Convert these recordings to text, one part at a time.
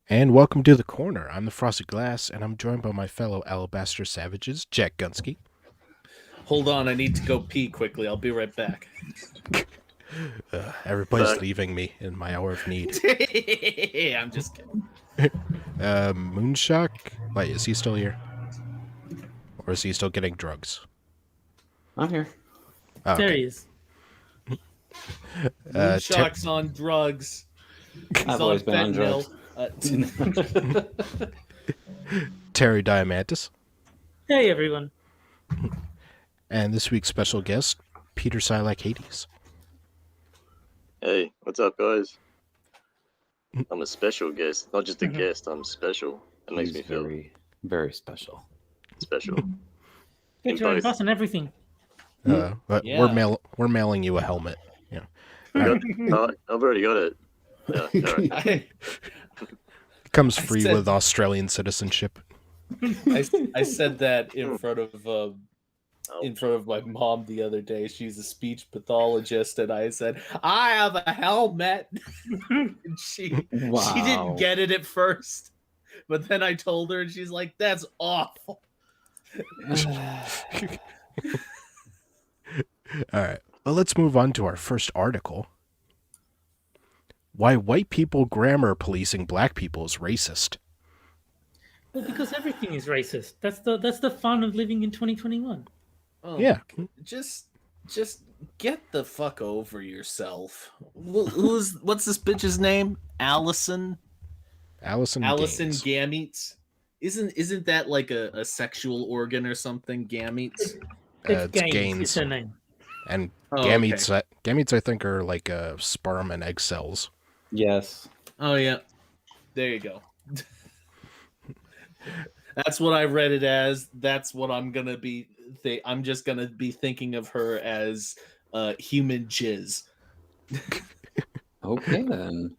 And welcome to the corner. I'm the Frosted Glass, and I'm joined by my fellow Alabaster Savages, Jack Gunsky. Hold on, I need to go pee quickly. I'll be right back. Everybody's leaving me in my hour of need. I'm just kidding. Moonshock? Wait, is he still here? Or is he still getting drugs? I'm here. Oh, There okay. he is. Moonshock's on drugs. He's I've always been on fentanyl. drugs. Terry Diamantis. Hey, everyone. And this week's special guest, Peter Silak Hades. Hey, what's up, guys? I'm a special guest, not just a guest. I'm special. It makes me feel very, very special. special. Get your own bus and everything. But Yeah. we're mailing you a helmet. Yeah. I've already got it. Yeah, all right. It comes free with Australian citizenship. I said that in front of my mom the other day. She's a speech pathologist, and I said, "I have a helmet." And she didn't get it at first, but then I told her, and she's like, "That's awful." All right. Well, let's move on to our first article. Why white people grammar policing black people is racist. Well, because everything is racist. That's the fun of living in 2021. Oh, Yeah. just get the fuck over yourself. What's this bitch's name? Allison Gaines. gametes. Isn't that like a sexual organ or something? Gametes. It's Gaines. Gaines. It's her name. And Okay. gametes, I think, are like sperm and egg cells. Yes. Oh yeah, there you go. That's what I read it as. That's what I'm gonna be. I'm just gonna be thinking of her as human jizz. Okay then.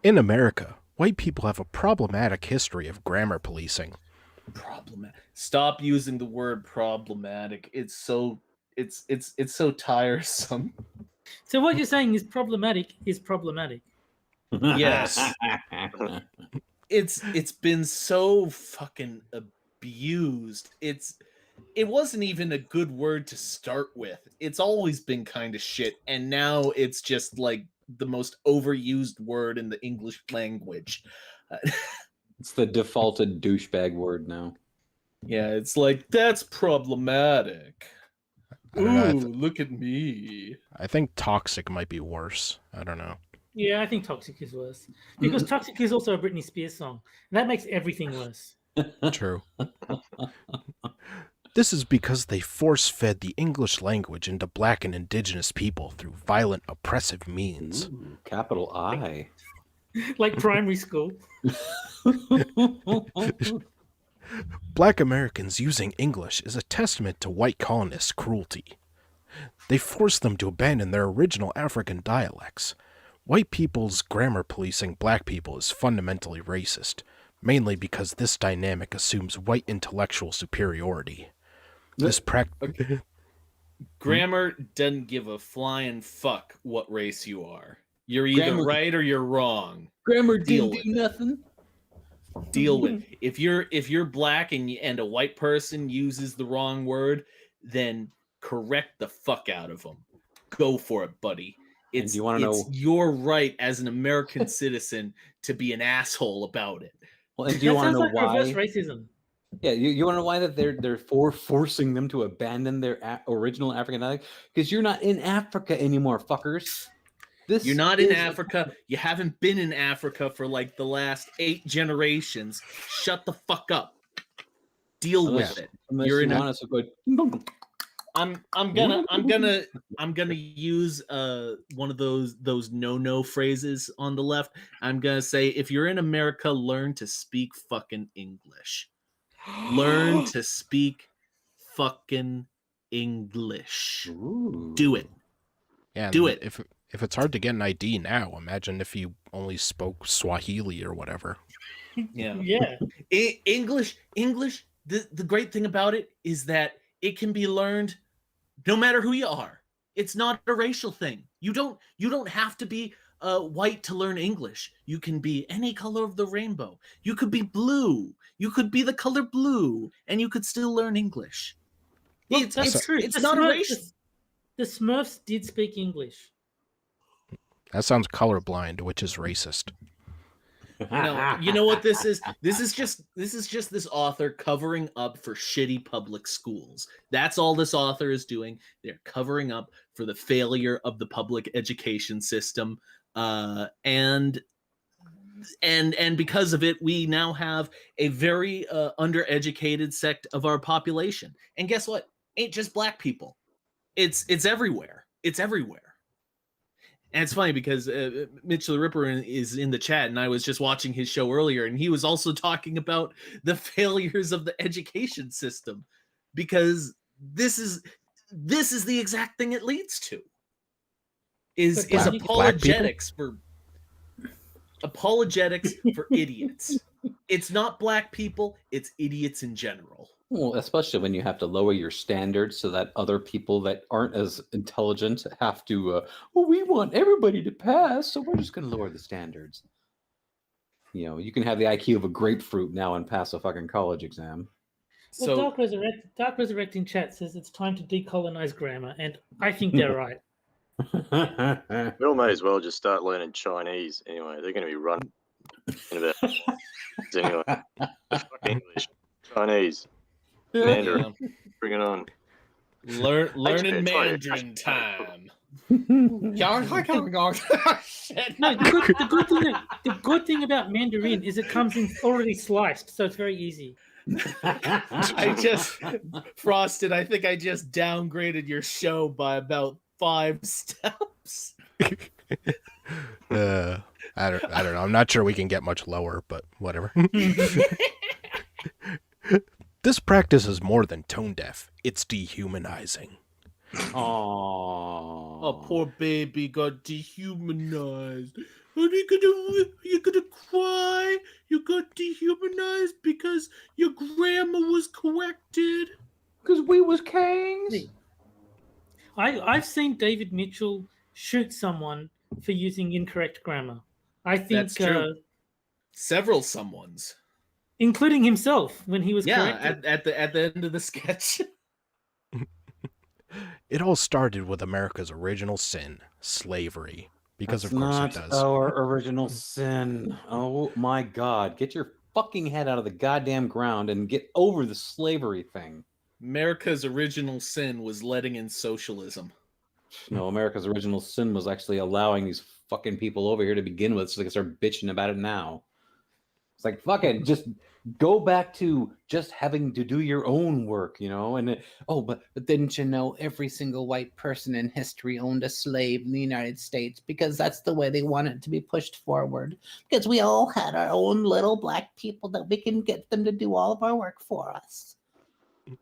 In America, white people have a problematic history of grammar policing. Problematic. Stop using the word problematic. It's so tiresome. So what you're saying is problematic. Yes. It's been so fucking abused. It wasn't even a good word to start with. It's always been kind of shit, and now it's just like the most overused word in the English language. It's the defaulted douchebag word now. Yeah, it's like, that's problematic. I don't know, Ooh, look at me. I think toxic might be worse. I don't know. Yeah, I think toxic is worse because toxic is also a Britney Spears song, and that makes everything worse. True. This is because they force-fed the English language into black and indigenous people through violent, oppressive means. Ooh, capital I. Like primary school. Black Americans using English is a testament to white colonists' cruelty. They forced them to abandon their original African dialects. White people's grammar policing black people is fundamentally racist, mainly because this dynamic assumes white intellectual superiority. This Grammar doesn't give a flying fuck what race you are. You're either Grammar- right or you're wrong. Grammar Deal didn't do with it. nothing. Deal with it. If you're black and a white person uses the wrong word, then correct the fuck out of them. Go for it, buddy. It's do you wanna know- your right as an American citizen to be an asshole about it. Well, and do you That want to sounds know like why? reverse racism. Yeah, you want to know why that they're forcing them to abandon their original African dialect? Because you're not in Africa anymore, fuckers. You're not in Africa. You haven't been in Africa for like the last 8 generations. Shut the fuck up. Deal with it. Unless You're you in a- want us to go. I'm gonna use one of those no phrases on the left. I'm gonna say, if you're in America, learn to speak fucking English. Learn to speak fucking English. Ooh. Do it. Yeah, Do it. If it's hard to get an ID now, imagine if you only spoke Swahili or whatever. Yeah. Yeah. English. The great thing about it is that it can be learned no matter who you are. It's not a racial thing. You don't have to be white to learn English. You can be any color of the rainbow. You could be blue. You could be the color blue, and you could still learn English. Well, that's true. It's not a race. The Smurfs did speak English. That sounds colorblind, which is racist. No, you know what this is? This is just this author covering up for shitty public schools. That's all this author is doing. They're covering up for the failure of the public education system, and because of it, we now have a very undereducated sect of our population. And guess what? Ain't just black people. It's everywhere. It's everywhere. And it's funny because Mitch the Ripper is in the chat, and I was just watching his show earlier, and he was also talking about the failures of the education system, because this is the exact thing it leads to. Is apologetics for idiots. It's not black people, it's idiots in general. Well, especially when you have to lower your standards so that other people that aren't as intelligent have to, well, we want everybody to pass, so we're just going to lower the standards. You know, you can have the IQ of a grapefruit now and pass a fucking college exam. Well, Dark Resurrect in chat says it's time to decolonize grammar, and I think they're right. We all may as well just start learning Chinese anyway. They're going to be running in about anyway. Fuck English, Chinese, Mandarin, bring it on. Learning Mandarin time. Shit. No, the good thing about Mandarin is it comes in already sliced, so it's very easy. Frosted, I think I just downgraded your show by about 5 steps. I don't know. I'm not sure we can get much lower, but whatever. This practice is more than tone deaf. It's dehumanizing. Oh, poor baby got dehumanized. And you're gonna cry. You got dehumanized because your grammar was corrected. Because we was kings. I've seen David Mitchell shoot someone for using incorrect grammar. I think that's true. Several someones, including himself, when he was corrected. at the end of the sketch. It all started with America's original sin, slavery. Because That's of course not it does. our original sin. Oh my God. Get your fucking head out of the goddamn ground and get over the slavery thing. America's original sin was letting in socialism. No, America's original sin was actually allowing these fucking people over here to begin with so they can start bitching about it now. It's like, fucking just go back to just having to do your own work, you know? And but didn't you know every single white person in history owned a slave in the United States because that's the way they want it to be pushed forward. Because we all had our own little black people that we can get them to do all of our work for us. Oh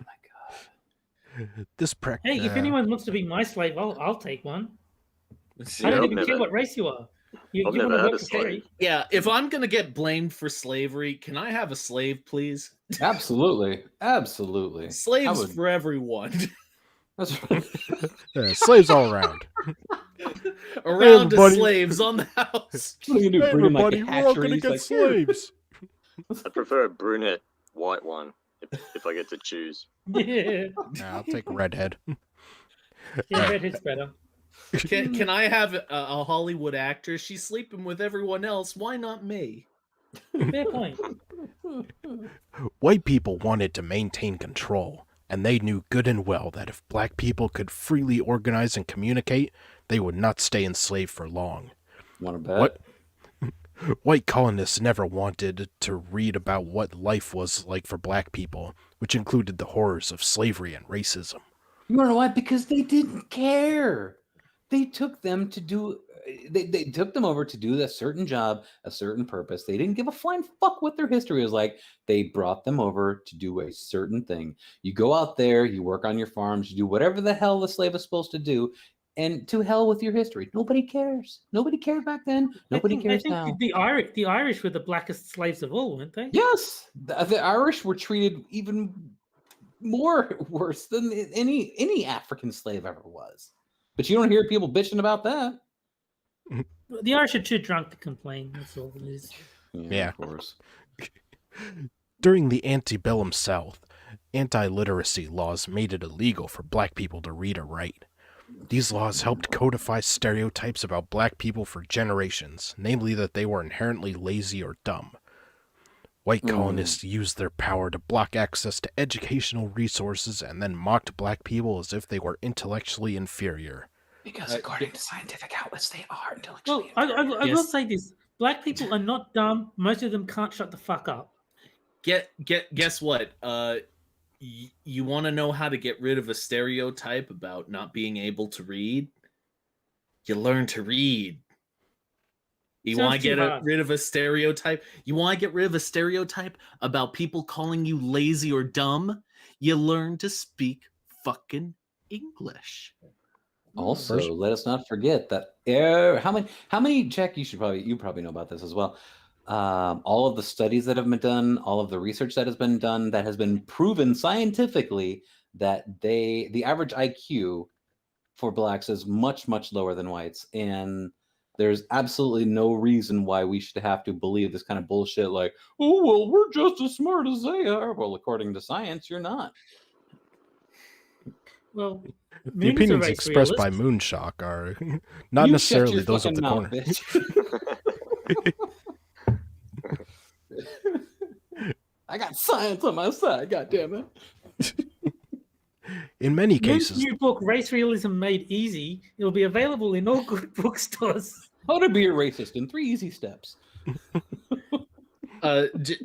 my God. Hey, if anyone wants to be my slave, I'll take one. I don't even care what race you are. You want to work for free. Yeah, if I'm going to get blamed for slavery, can I have a slave, please? Absolutely. Absolutely. Slaves for everyone. That's right. Yeah, slaves all around. Around to slaves on the house. Hey, everybody, we're all going to get slaves. I prefer a brunette white one if I get to choose. Yeah. I'll take a redhead. Yeah, redhead's better. Can I have a Hollywood actress? She's sleeping with everyone else. Why not me? Fair point. White people wanted to maintain control, and they knew good and well that if black people could freely organize and communicate, they would not stay enslaved for long. Want to bet? White colonists never wanted to read about what life was like for black people, which included the horrors of slavery and racism. You want to know why? Because they didn't care. They took them to do. They took them over to do a certain job, a certain purpose. They didn't give a flying fuck what their history was like. They brought them over to do a certain thing. You go out there, you work on your farms, you do whatever the hell the slave is supposed to do, and to hell with your history. Nobody cares. Nobody cared back then. Nobody cares now. I think the Irish were the blackest slaves of all, weren't they? Yes, the Irish were treated even more worse than any African slave ever was. But you don't hear people bitching about that. The Irish are too drunk to complain. That's all it is. Yeah. Of course. During the antebellum South, anti-literacy laws made it illegal for black people to read or write. These laws helped codify stereotypes about black people for generations, namely that they were inherently lazy or dumb. White colonists used their power to block access to educational resources and then mocked black people as if they were intellectually inferior. Because according to scientific outlets, they are Well, intellectually. I will Yes. say this: black people are not dumb. Most of them can't shut the fuck up. Guess what? You want to know how to get rid of a stereotype about not being able to read? You learn to read. You Sounds want to too get hard. rid of a stereotype? You want to get rid of a stereotype about people calling you lazy or dumb? You learn to speak fucking English. Also, First- let us not forget that how many Jack, you probably know about this as well. All of the studies that have been done, all of the research that has been done, that has been proven scientifically that the average IQ for blacks is much, much lower than whites. And there's absolutely no reason why we should have to believe this kind of bullshit like, oh, well, we're just as smart as they are. Well, according to science, you're not. Well, The Moon is a opinions race expressed by realist. Moonshock are not You shut necessarily your those of fucking the mouth, corner. bitch. I got science on my side, goddammit. In many Moon's cases, new book, Race Realism Made Easy, it'll be available in all good bookstores. How to be a racist in 3 easy steps.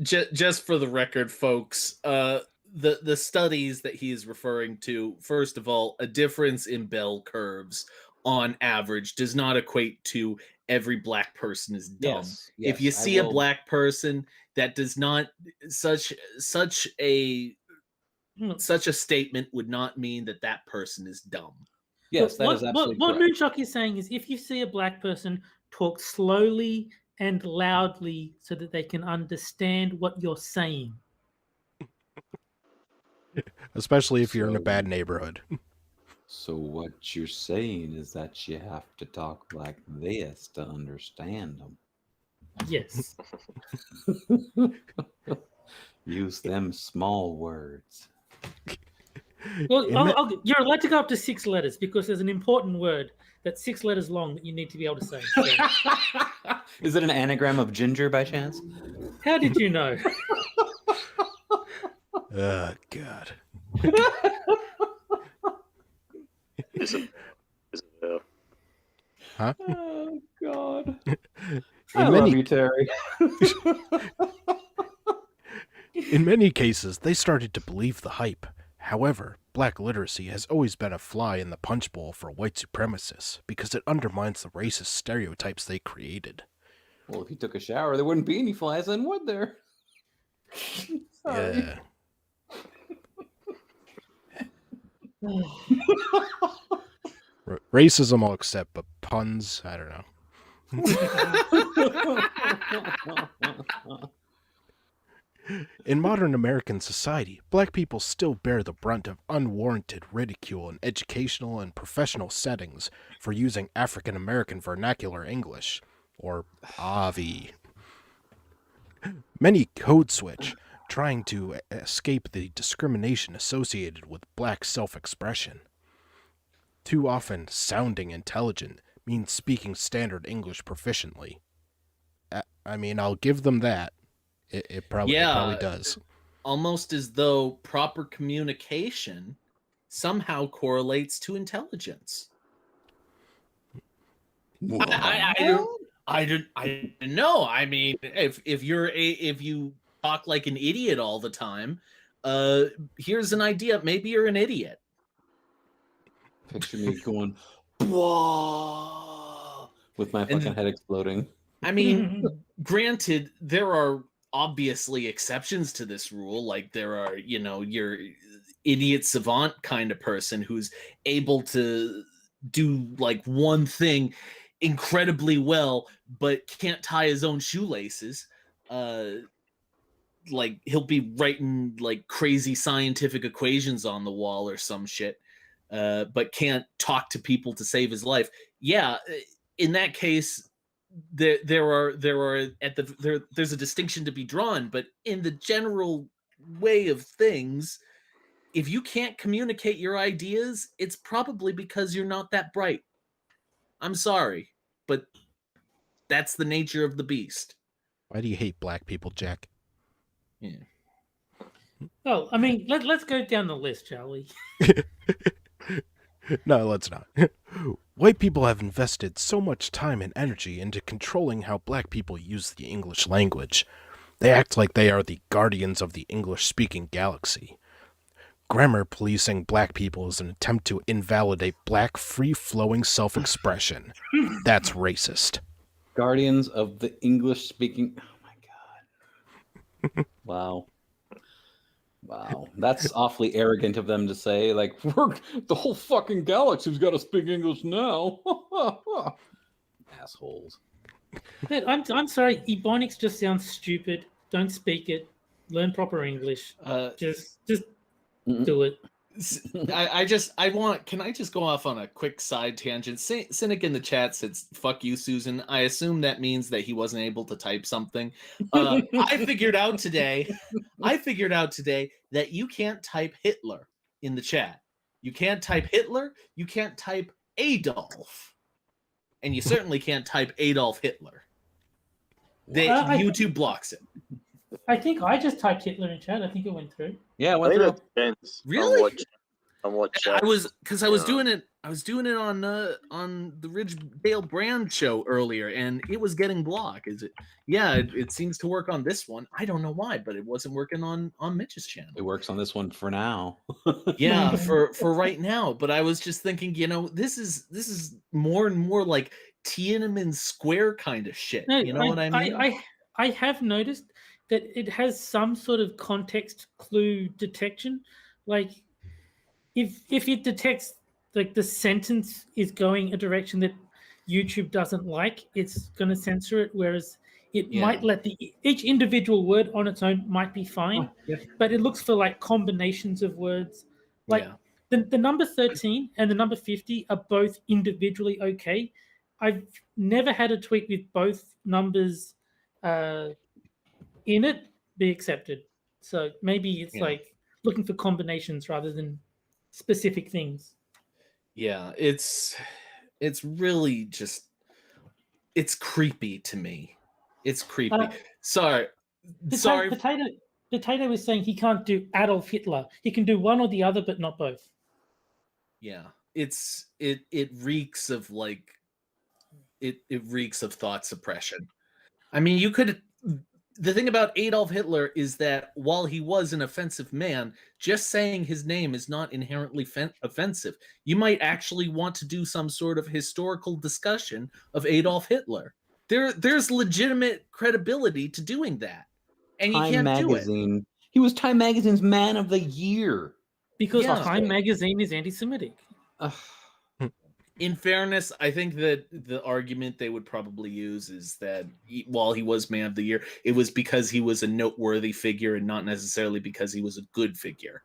Just for the record, folks, the studies that he is referring to, first of all, a difference in bell curves on average does not equate to every black person is dumb. If you see a black person that does not such a statement would not mean that that person is dumb. Yes, that what, is absolutely what correct. Moonshock is saying is if you see a black person talk slowly and loudly so that they can understand what you're saying. especially if you're in a So- bad neighborhood. So what you're saying is that you have to talk like this to understand them. Yes. Use them small words. Well, In ma- you're allowed to go up to 6 letters because there's an important word that's 6 letters long that you need to be able to say. So, Is it an anagram of ginger by chance? how did you know? Oh, God. Isabel. Huh? Oh God! In I love many, you, Terry. in many cases, they started to believe the hype. However, black literacy has always been a fly in the punch bowl for white supremacists because it undermines the racist stereotypes they created. Well, if you took a shower, there wouldn't be any flies, then would there? Sorry. Yeah. Racism I'll accept, but puns, I don't know. In modern American society, black people still bear the brunt of unwarranted ridicule in educational and professional settings for using African American vernacular English, or AVI. Many code switch, trying to escape the discrimination associated with black self-expression. Too often, sounding intelligent means speaking standard English proficiently. I mean, I'll give them that. It probably does. Almost as though proper communication somehow correlates to intelligence. I don't know. I mean, if you talk like an idiot all the time, here's an idea. Maybe you're an idiot. Picture me going, "Bwah," with my fucking head exploding. I mean, granted, there are obviously exceptions to this rule. Like there are, your idiot savant kind of person who's able to do like one thing incredibly well, but can't tie his own shoelaces. Like he'll be writing like crazy scientific equations on the wall or some shit, but can't talk to people to save his life. Yeah, in that case, there's a distinction to be drawn, but in the general way of things, if you can't communicate your ideas, it's probably because you're not that bright. I'm sorry, but that's the nature of the beast. Why do you hate black people, Jack? Yeah. Well, I mean, let's go down the list, shall we? No, let's not. White people have invested so much time and energy into controlling how black people use the English language. They act like they are the guardians of the English-speaking galaxy. Grammar policing black people is an attempt to invalidate black free-flowing self-expression. That's racist. Guardians of the English speaking. Oh my god! Wow, wow, that's awfully arrogant of them to say. Like, the whole fucking galaxy's got to speak English now. Assholes. Man, I'm sorry. Ebonics just sounds stupid. Don't speak it. Learn proper English. Just do it. Can I just go off on a quick side tangent? Cynic in the chat said, "Fuck you, Susan." I assume that means that he wasn't able to type something. I figured out today that you can't type Hitler in the chat. You can't type Hitler. You can't type Adolf, and you certainly can't type Adolf Hitler. YouTube blocks it. I think I just typed Hitler in chat. I think it went through. Yeah, I went think through. that depends. Really? On what I chat. was doing it. I was doing it on the Ridgedale Brand show earlier, and it was getting blocked. Is it? Yeah, it seems to work on this one. I don't know why, but it wasn't working on Mitch's channel. It works on this one for now. Yeah, for right now. But I was just thinking, this is more and more like Tiananmen Square kind of shit. No, You know what I mean? I have noticed that it has some sort of context clue detection. Like, if it detects like the sentence is going a direction that YouTube doesn't like, it's going to censor it. Whereas it might let each individual word on its own might be fine, but it looks for like combinations of words. Like the number 13 and the number 50 are both individually okay. I've never had a tweet with both numbers in it be accepted. So maybe it's like looking for combinations rather than specific things. Yeah, it's really just, it's creepy to me. It's creepy. Sorry. Potato is saying he can't do Adolf Hitler. He can do one or the other, but not both. Yeah, it reeks of like it reeks of thought suppression. I mean, you could. The thing about Adolf Hitler is that while he was an offensive man, just saying his name is not inherently offensive. You might actually want to do some sort of historical discussion of Adolf Hitler. There's legitimate credibility to doing that, and you can't do it. He was Time Magazine's Man of the Year. Because Time Magazine is anti-Semitic. In fairness, I think that the argument they would probably use is that while he was Man of the Year, it was because he was a noteworthy figure and not necessarily because he was a good figure.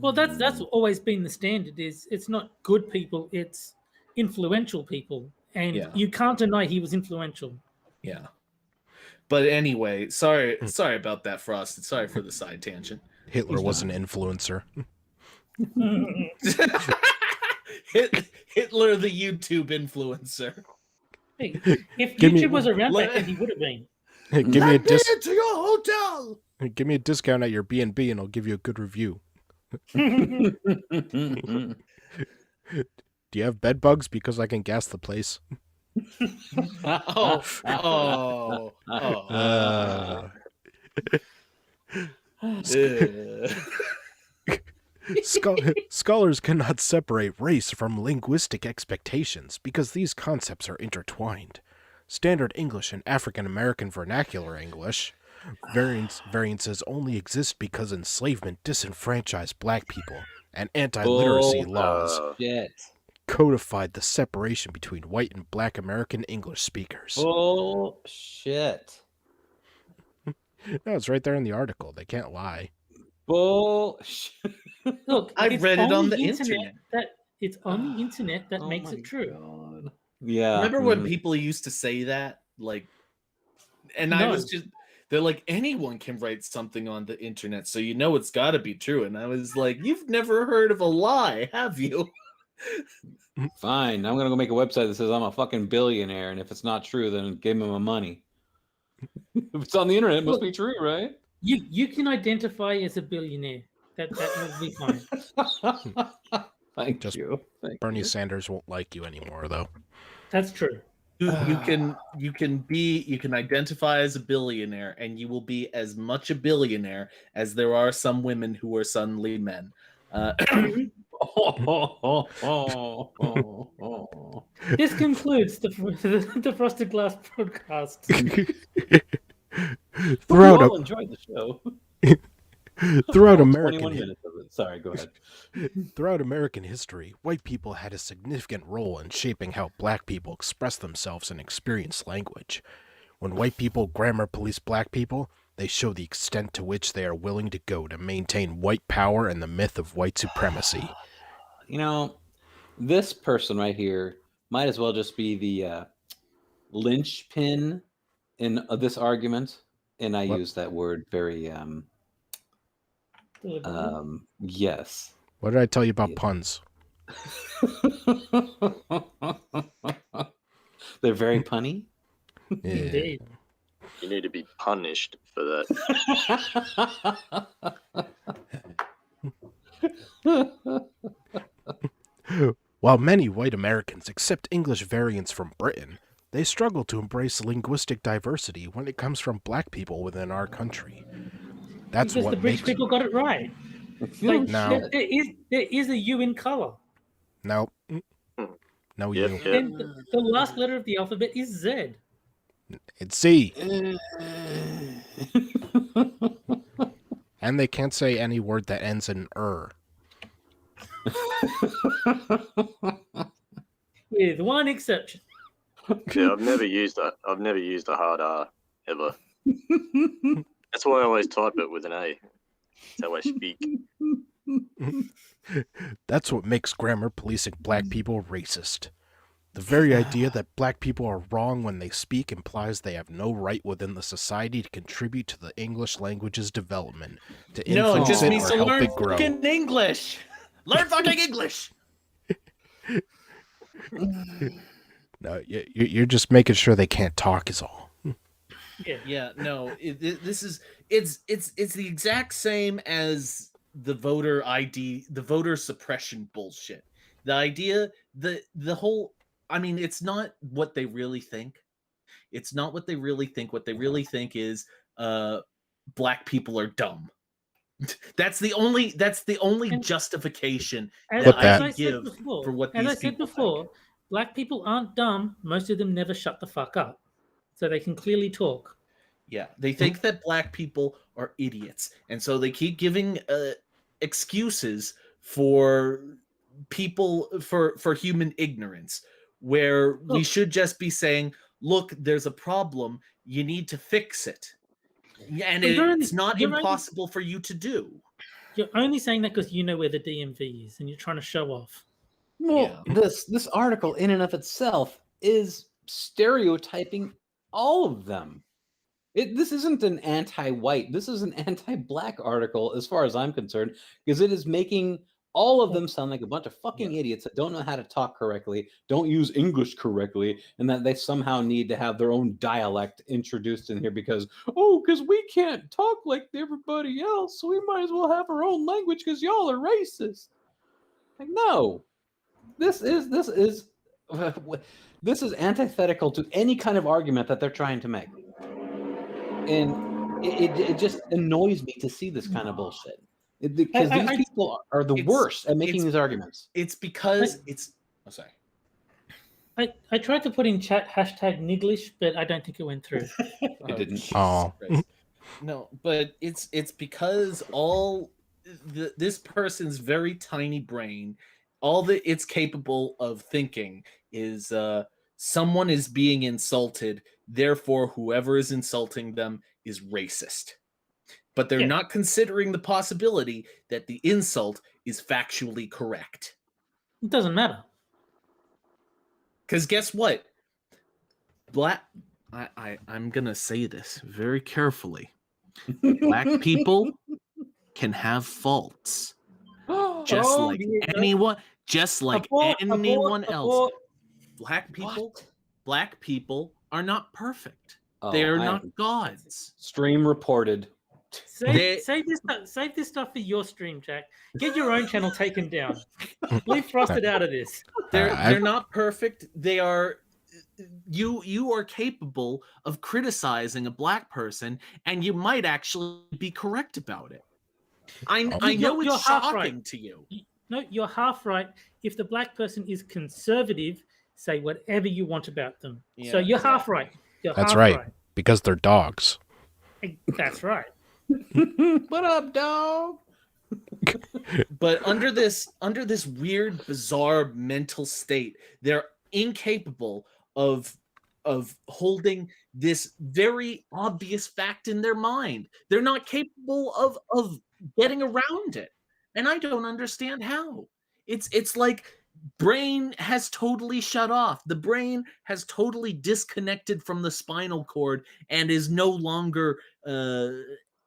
Well, that's always been the standard. It's not good people, it's influential people, and you can't deny he was influential. Yeah. But anyway, sorry about that, Frost. Sorry for the side tangent. Hitler was an influencer. Hitler, the YouTube influencer. Hey, if YouTube was around back then, he would have been. Hey, give me a to your hotel. Give me a discount at your B&B, and I'll give you a good review. Do you have bed bugs? Because I can gas the place. Scholars cannot separate race from linguistic expectations because these concepts are intertwined. Standard English and African American Vernacular English variances only exist because enslavement disenfranchised black people, and anti-literacy laws codified the separation between white and black American English speakers. Oh, shit. No, it's right there in the article. They can't lie. Bullshit. Look, I've read it on the internet. It's on the internet that makes it true. God. Yeah. Remember when people used to say that? Like, and I was just, they're like, anyone can write something on the internet, so you know it's got to be true. And I was like, you've never heard of a lie, have you? Fine. I'm gonna go make a website that says I'm a fucking billionaire, and if it's not true, then give me my money. If it's on the internet, it must be true, right? You can identify as a billionaire. That will be fine. Thank Just you. Bernie Sanders won't like you anymore, though. That's true. You can identify as a billionaire, and you will be as much a billionaire as there are some women who are suddenly men. This concludes the Frosted Glass podcast. We all enjoyed the show. Throughout 21 minutes of it. Sorry, go ahead. Throughout American history, white people had a significant role in shaping how black people express themselves and experience language. When white people grammar police black people, they show the extent to which they are willing to go to maintain white power and the myth of white supremacy. You know, this person right here might as well just be the linchpin in this argument, and I use that word very yes. What did I tell you about puns? They're very punny. Yeah. Indeed. You need to be punished for that. While many white Americans accept English variants from Britain, they struggle to embrace linguistic diversity when it comes from black people within our country. That's because what the British makes people got it right. like, there is a U in color. no Yep, you. yep. And the last letter of the alphabet is Z. It's C. And they can't say any word that ends in With one exception. Yeah, I've never used a hard R ever. That's why I always type it with an A. That's how I speak. That's what makes grammar policing black people racist. The very idea that black people are wrong when they speak implies they have no right within the society to contribute to the English language's development, to No, it influence just it means or to help learn it grow. fucking English. Learn fucking English. No, you're just making sure they can't talk is all. Yeah, no. It's the exact same as the voter ID, the voter suppression bullshit. The idea, the whole. I mean, it's not what they really think. It's not what they really think. What they really think is, black people are dumb. That's the only justification that I can give for what these people. As I said before, black people aren't dumb. Most of them never shut the fuck up, so they can clearly talk. Yeah, they think that black people are idiots, and so they keep giving excuses for people for human ignorance, where we should just be saying, "Look, there's a problem. You need to fix it." And it's not impossible for you to do. You're only saying that because you know where the DMV is and you're trying to show off. Well, this article in and of itself is stereotyping all of them. This isn't an anti-white. This is an anti-black article, as far as I'm concerned, because it is making all of them sound like a bunch of fucking idiots that don't know how to talk correctly, don't use English correctly, and that they somehow need to have their own dialect introduced in here because we can't talk like everybody else, so we might as well have our own language because y'all are racist. Like, no, this is antithetical to any kind of argument that they're trying to make, and it just annoys me to see this kind of bullshit. Because these people are the worst at making these arguments. It's because it's. Oh, sorry. I tried to put in chat #Niglish, but I don't think it went through. It didn't. Oh. No, but it's because this person's very tiny brain, all that it's capable of thinking is someone is being insulted, therefore whoever is insulting them is racist. But they're not considering the possibility that the insult is factually correct. It doesn't matter. Because guess what? I'm gonna say this very carefully. Black people can have faults, just like anyone, anyone else. Abort. Black people are not perfect. Oh, They are I not am- gods. Stream reported. Save this stuff for your stream, Jack. Get your own channel taken down. Leave Frosted out of this. They're not perfect. They are. You are capable of criticizing a black person, and you might actually be correct about it. I know You're it's half shocking right. to you. No, you're half right. If the black person is conservative, say whatever you want about them. So Yeah, you're half right. You're That's half right. Because they're dogs. That's right. What up, dog? But under this weird, bizarre mental state, they're incapable of holding this very obvious fact in their mind. They're not capable of getting around it, and I don't understand how. It's like brain has totally shut off. The brain has totally disconnected from the spinal cord and is no longer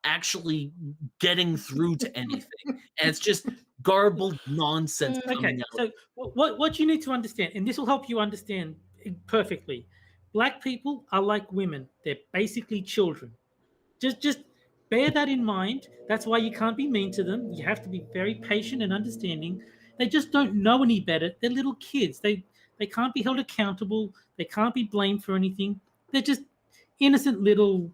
actually getting through to anything. And it's just garbled nonsense coming Okay, out. so what you need to understand, and this will help you understand perfectly. Black people are like women. They're basically children. Just bear that in mind. That's why you can't be mean to them. You have to be very patient and understanding. They just don't know any better. They're little kids. They can't be held accountable. They can't be blamed for anything. They're just innocent little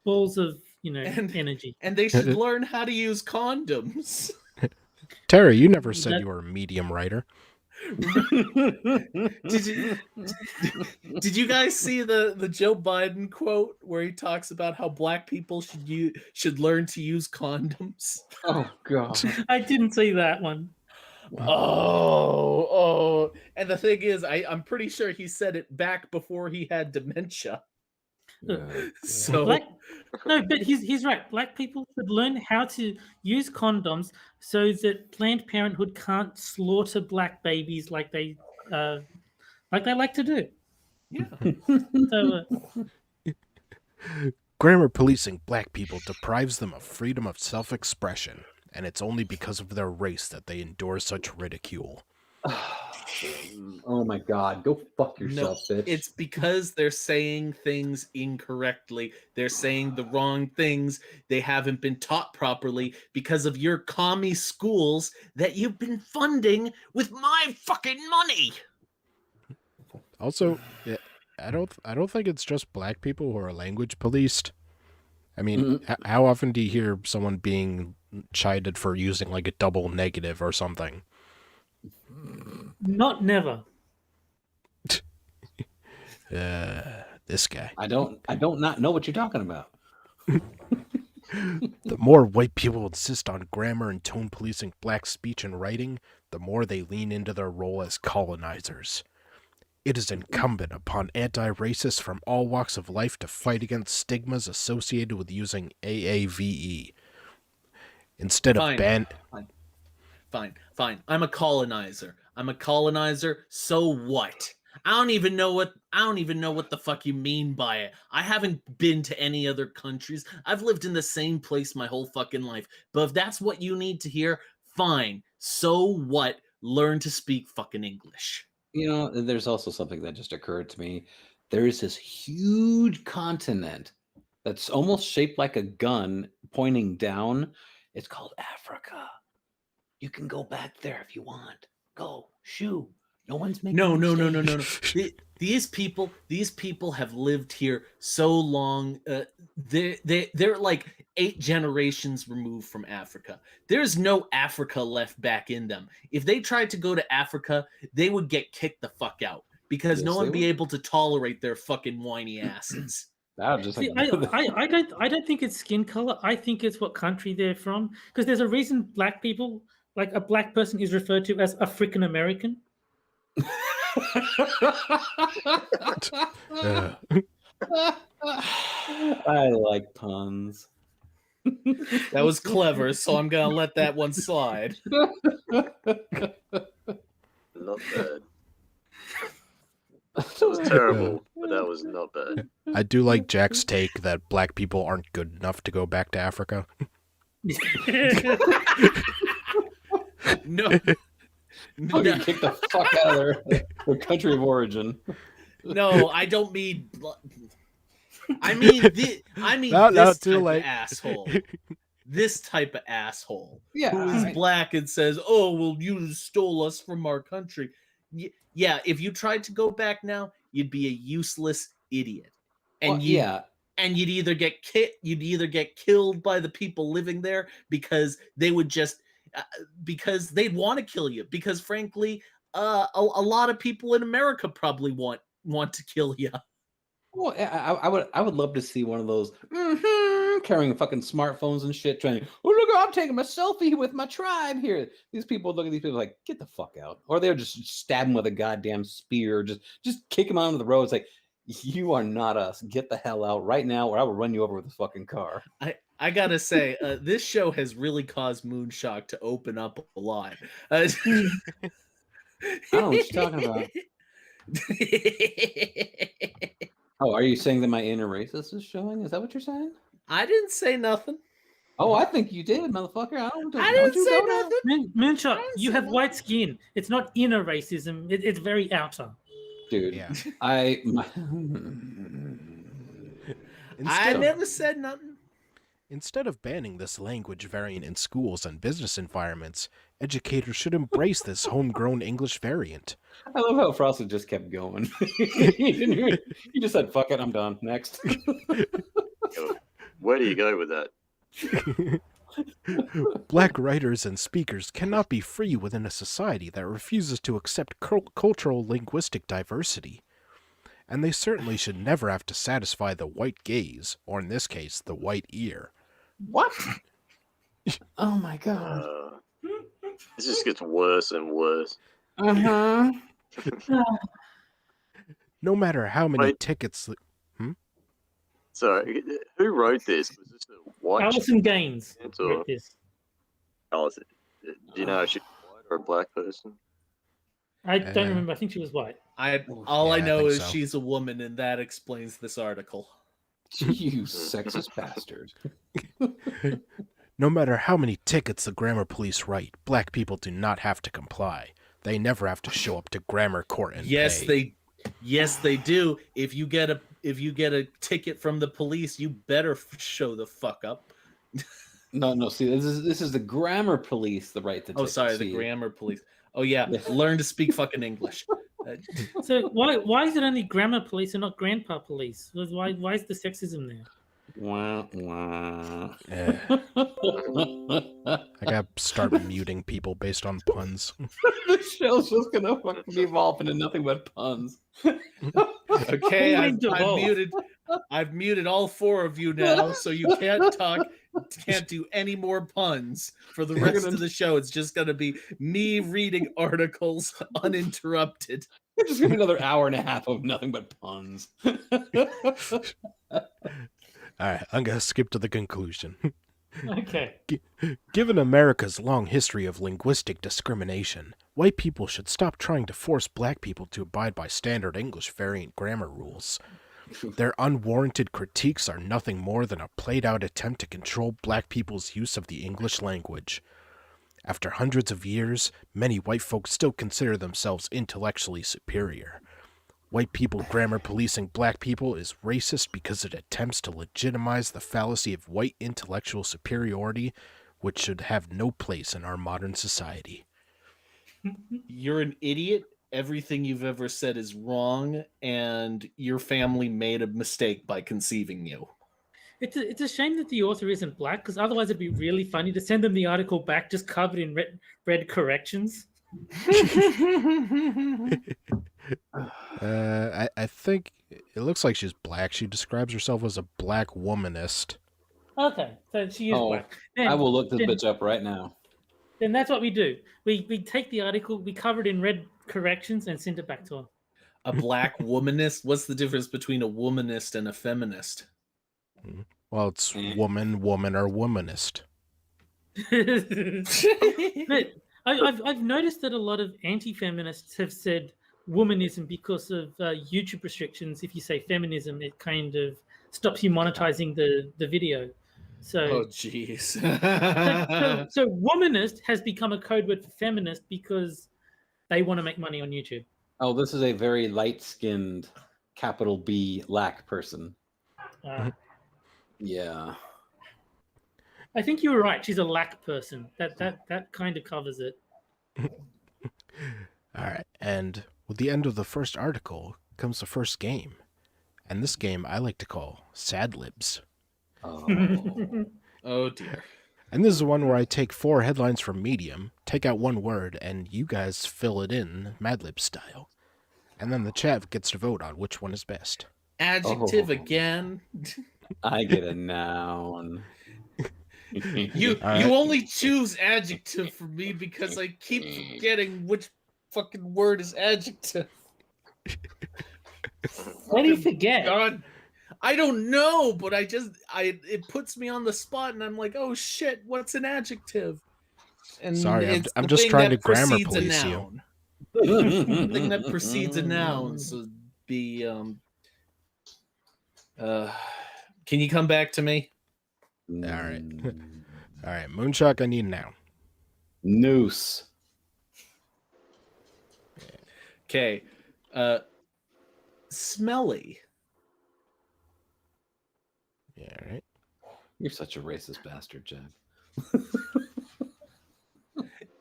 balls of energy. And they should learn how to use condoms. Terry, you never said you were a medium writer. Did you guys see the Joe Biden quote where he talks about how black people should learn to use condoms? Oh god. I didn't see that one. Oh. And the thing is, I'm pretty sure he said it back before he had dementia. So but he's right. Black people should learn how to use condoms so that Planned Parenthood can't slaughter black babies like they like to do. Yeah. So, Grammar policing black people deprives them of freedom of self-expression, and it's only because of their race that they endure such ridicule. Oh my god, go fuck yourself, bitch. It's because they're saying things incorrectly. They're saying the wrong things. They haven't been taught properly because of your commie schools that you've been funding with my fucking money. Also, I don't think it's just black people who are language policed. I mean, how often do you hear someone being chided for using like a double negative or something? not never. This guy. I don't not know what you're talking about. The more white people insist on grammar and tone policing black speech and writing, the more they lean into their role as colonizers. It is incumbent upon anti-racists from all walks of life to fight against stigmas associated with using AAVE. Instead of Fine. I'm a colonizer. So what? I don't even know what the fuck you mean by it. I haven't been to any other countries. I've lived in the same place my whole fucking life. But if that's what you need to hear, fine. So what? Learn to speak fucking English. You know, there's also something that just occurred to me. There is this huge continent that's almost shaped like a gun pointing down. It's called Africa. You can go back there if you want. Go, shoo. No one's making No. These people have lived here so long. They're like 8 generations removed from Africa. There's no Africa left back in them. If they tried to go to Africa, they would get kicked the fuck out because no one would be able to tolerate their fucking whiny asses. See, I don't think it's skin color. I think it's what country they're from. Because there's a reason black people, like a black person, is referred to as African American. I like puns. That was clever, so I'm gonna let that one slide. Not bad. That was terrible, but that was not bad. I do like Jack's take that black people aren't good enough to go back to Africa. No, I'll get kicked the fuck out of their country of origin. no, I don't mean. I mean, No, this too type late. of asshole. This type of asshole Yeah, who is black and says, "Oh, well, you stole us from our country." Yeah, if you tried to go back now, you'd be a useless idiot, and well, you yeah. and you'd either get killed by the people living there because they would just because they'd want to kill you, because frankly a lot of people in America probably want to kill you. Well, I would love to see one of those carrying fucking smartphones and shit, trying. Oh look, I'm taking a selfie with my tribe here. These people look at these people like, get the fuck out, or they'll just stab them with a goddamn spear, just kick them onto the road. It's like, you are not us. Get the hell out right now, or I will run you over with a fucking car. I gotta say, this show has really caused Moonshock to open up a lot. I don't know what you're talking about. Oh, are you saying that my inner racist is showing? Is that what you're saying? I didn't say nothing. Oh, I think you did, motherfucker. I don't didn't you say go now? nothing. Moonshot, I you said have that. white skin. It's not inner racism. It's very outer. Dude, Yeah. I Instead, never said nothing. instead of banning this language variant in schools and business environments, educators should embrace this homegrown English variant. I love how Frosted just kept going. He just said, fuck it, I'm done. Next. Where do you go with that? Black writers and speakers cannot be free within a society that refuses to accept cultural linguistic diversity. And they certainly should never have to satisfy the white gaze, or in this case, the white ear. What? Oh my god. This just gets worse and worse. Uh-huh. No matter how many Wait. tickets... So, who wrote this? Was this a white Alison Gaines chick or wrote this. do you know if she's white or a black person? I don't remember. I think she was white. All I Yeah, I know think is so. she's a woman, and that explains this article. You sexist bastard. No matter how many tickets the grammar police write, black people do not have to comply. They never have to show up to grammar court and pay. Yes, they do. If you get a ticket from the police, you better show the fuck up. No. See, this is the grammar police. The right to. Oh, sorry, the grammar police. Oh yeah, learn to speak fucking English. So why is it only grammar police and not grandpa police? Why is the sexism there? Wah, wah. I gotta start muting people based on puns. The show's just gonna fucking evolve into nothing but puns. Okay, Only I've muted all four of you now, so you can't talk, can't do any more puns for the rest of the show. It's just gonna be me reading articles uninterrupted. It's just gonna be another hour and a half of nothing but puns. Alright, I'm gonna skip to the conclusion. Okay. Given America's long history of linguistic discrimination, white people should stop trying to force black people to abide by standard English variant grammar rules. Their unwarranted critiques are nothing more than a played-out attempt to control black people's use of the English language. After hundreds of years, many white folks still consider themselves intellectually superior. White people grammar policing black people is racist because it attempts to legitimize the fallacy of white intellectual superiority, which should have no place in our modern society. You're an idiot. Everything you've ever said is wrong, and your family made a mistake by conceiving you. It's a shame that the author isn't black, because otherwise it'd be really funny to send them the article back just covered in red corrections. I think it looks like she's black. She describes herself as a black womanist. Okay, so she is black. Then, I will look this bitch up right now. Then that's what we do. We take the article, we cover it in red corrections, and send it back to her. A black womanist? What's the difference between a womanist and a feminist? Well, it's woman, or womanist. But I've noticed that a lot of anti-feminists have said womanism because of YouTube restrictions. If you say feminism, it kind of stops you monetizing the video. Oh, So, jeez. so womanist has become a code word for feminist because they want to make money on YouTube. Oh, this is a very light-skinned, capital B lack person. Yeah. I think you were right. She's a lack person. That kind of covers it. All right, and with the end of the first article comes the first game. And this game I like to call Sad Libs. Oh. Oh, dear. And this is one where I take 4 headlines from Medium, take out one word, and you guys fill it in Mad Lib style. And then the chat gets to vote on which one is best. Adjective Oh. again. I get a noun. You right. you only choose adjective for me because I keep forgetting which fucking word is adjective. What do you forget? God, I don't know, but it puts me on the spot, and I'm like, oh shit, what's an adjective? And Sorry, it's I'm the just thing trying that to grammar precedes a police you. noun. The thing that precedes a noun, so be can you come back to me? All right. All right, Moonshock, I need a noun. Noose. Okay. Smelly. Yeah, all right. You're such a racist bastard, Jack.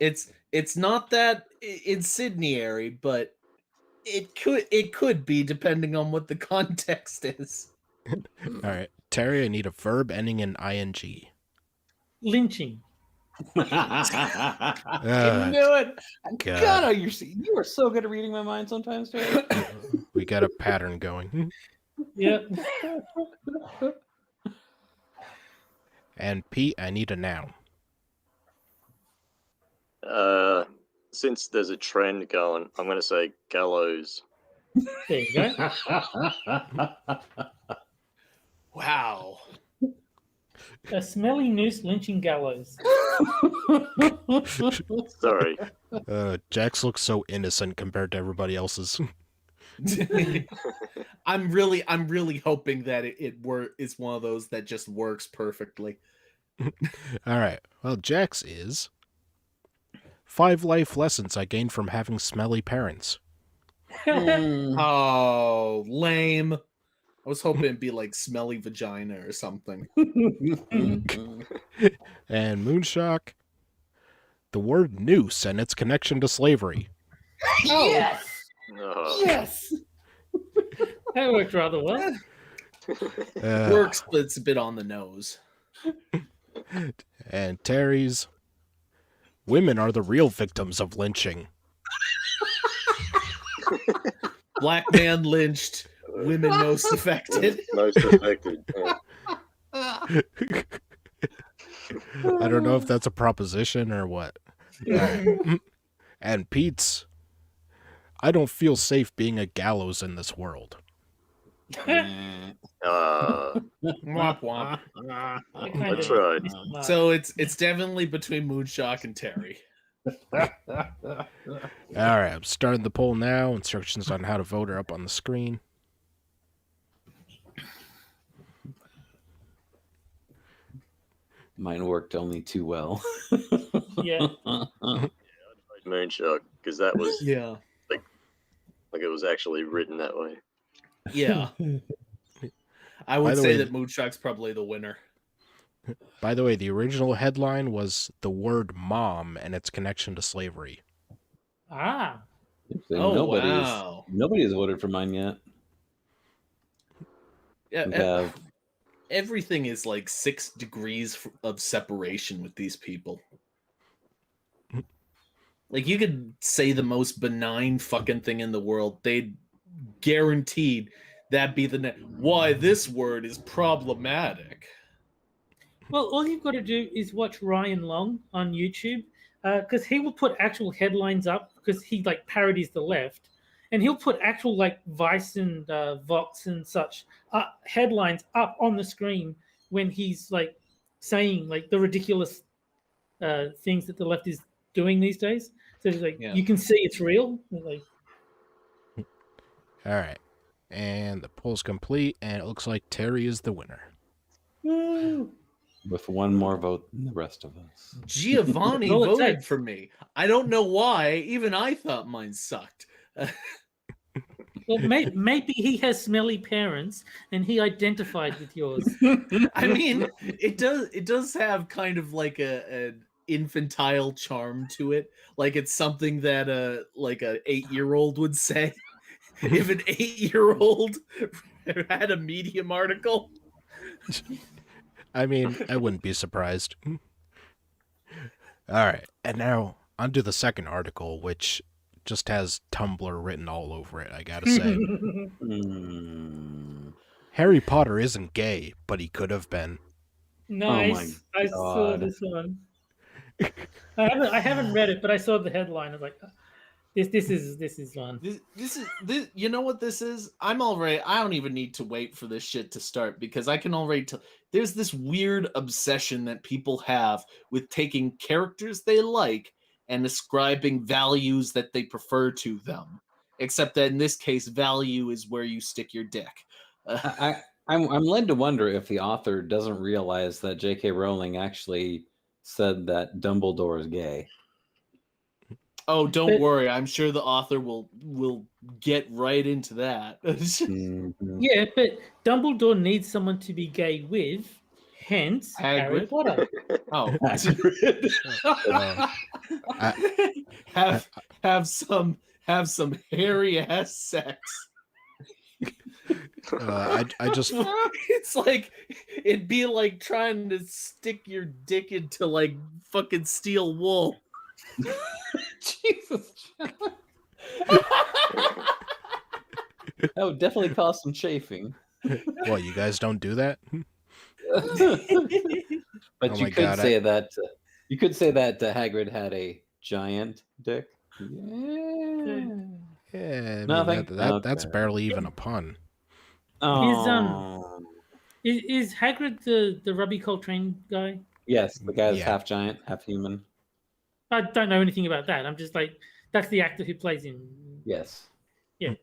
It's not that incendiary, but it could be depending on what the context is. All right, Terry, I need a verb ending in ing. Lynching. I knew it. God, you are so good at reading my mind sometimes, Terry. We got a pattern going. Yep. And Pete, I need a noun. Since there's a trend going, I'm going to say gallows. There you go. Wow. A smelly noose lynching gallows. Sorry. Jax looks so innocent compared to everybody else's. I'm really hoping that it's one of those that just works perfectly. All right. Well, Jax is 5 life lessons I gained from having smelly parents. Oh, lame. I was hoping it'd be like smelly vagina or something. And Moonshock, the word noose and its connection to slavery. Yes. Oh. Yes. That worked rather well. Works, but it's a bit on the nose. And Terry's, women are the real victims of lynching. Black man lynched, women most affected. Most affected. I don't know if that's a proposition or what. And Pete's, I don't feel safe being a gallows in this world. Womp womp. I tried. So it's definitely between Moonshock and Terry. All right, I'm starting the poll now. Instructions on how to vote are up on the screen. Mine worked only too well. Yeah. Moonshock, because that was Yeah. like it was actually written that way. Yeah. I By would the say way, that Moonshock's probably the winner. By the way, the original headline was the word mom and its connection to slavery. Ah. Oh, wow. Nobody has voted for mine yet. Yeah, everything is like 6 degrees of separation with these people. Like, you could say the most benign fucking thing in the world, they'd guaranteed that'd be why this word is problematic. Well, all you've got to do is watch Ryan Long on YouTube, because he will put actual headlines up because he like parodies the left, and he'll put actual like Vice and Vox and such headlines up on the screen when he's like saying like the ridiculous things that the left is doing these days. So it's like you can see it's real. Like, All right. And the poll's complete, and it looks like Terry is the winner. With one more vote than the rest of us. Giovanni All it voted takes. for me. I don't know why. Even I thought mine sucked. Well, maybe he has smelly parents and he identified with yours. I mean, it does have kind of like an infantile charm to it. Like it's something that like a 8-year-old would say. If an 8-year-old had a Medium article. I mean, I wouldn't be surprised. All right. And now onto the second article, which just has Tumblr written all over it, I gotta say. Harry Potter isn't gay, but he could have been. Nice. I saw God. this one. I haven't read it, but I saw the headline. I was like, this is one. This is you know what this is? I'm already I don't even need to wait for this shit to start because I can already tell there's this weird obsession that people have with taking characters they like and ascribing values that they prefer to them. Except that in this case, value is where you stick your dick. I'm led to wonder if the author doesn't realize that J.K. Rowling actually said that Dumbledore is gay. Oh, don't worry. I'm sure the author will get right into that. Yeah, but Dumbledore needs someone to be gay with, hence Harry Hagrid? Potter. Oh, Uh, have some hairy ass sex. I just It's like it'd be like trying to stick your dick into like fucking steel wool. Jesus. That would definitely cause some chafing. Well, you guys don't do that? But Oh you my could God, say that you could say that Hagrid had a giant dick. Yeah. Yeah, I mean, Nothing? that's Okay. barely even a pun. Oh. Is Hagrid the Robbie Coltrane guy? Yes, the guy that's Yeah. half giant, half human. I don't know anything about that. I'm just like, that's the actor who plays him. Yes. Yeah.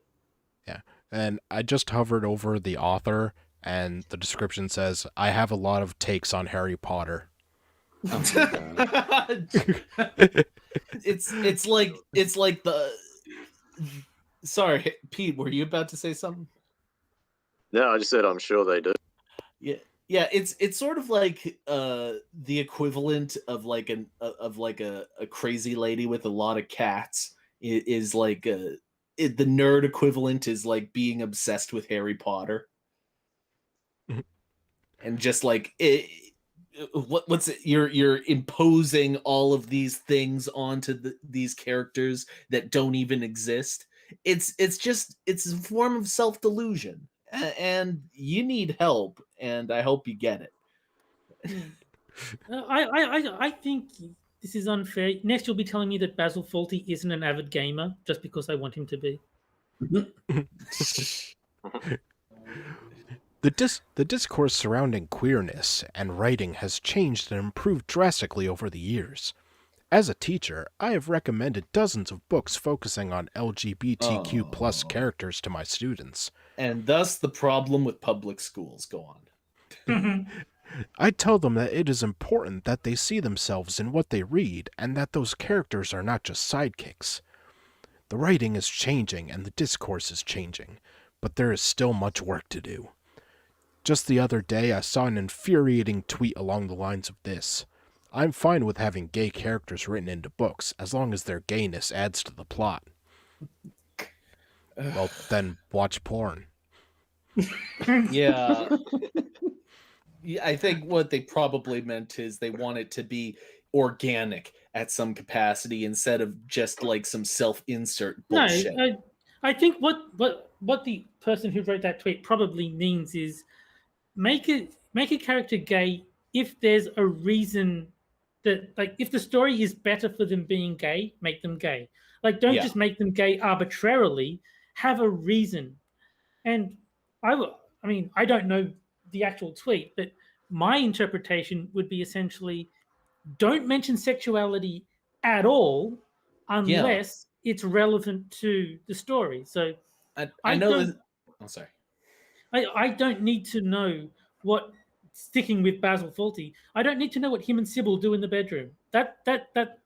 Yeah. And I just hovered over the author, and the description says, I have a lot of takes on Harry Potter. Oh my God. It's like the. Sorry, Pete. Were you about to say something? No, I just said I'm sure they do. Yeah. It's sort of like the equivalent of like a crazy lady with a lot of cats is like the nerd equivalent is like being obsessed with Harry Potter. And just like what's it? You're imposing all of these things onto these characters that don't even exist. It's a form of self delusion, and you need help, and I hope you get it. I think this is unfair. Next, you'll be telling me that Basil Fawlty isn't an avid gamer just because I want him to be. The discourse surrounding queerness and writing has changed and improved drastically over the years. As a teacher, I have recommended dozens of books focusing on LGBTQ plus characters to my students. And thus the problem with public schools. Go on. I tell them that it is important that they see themselves in what they read and that those characters are not just sidekicks. The writing is changing and the discourse is changing, but there is still much work to do. Just the other day, I saw an infuriating tweet along the lines of this. I'm fine with having gay characters written into books, as long as their gayness adds to the plot. Well, then watch porn. Yeah. Yeah, I think what they probably meant is they want it to be organic at some capacity instead of just like some self-insert bullshit. No, I think what the person who wrote that tweet probably means is make a character gay if there's a reason that, like, if the story is better for them being gay, make them gay. Like, don't just make them gay arbitrarily. Have a reason. And I mean, I don't know the actual tweet, but my interpretation would be essentially don't mention sexuality at all unless it's relevant to the story. So I know don't- this. I'm sorry. I don't need to know what, sticking with Basil Fawlty, I don't need to know what him and Sybil do in the bedroom. That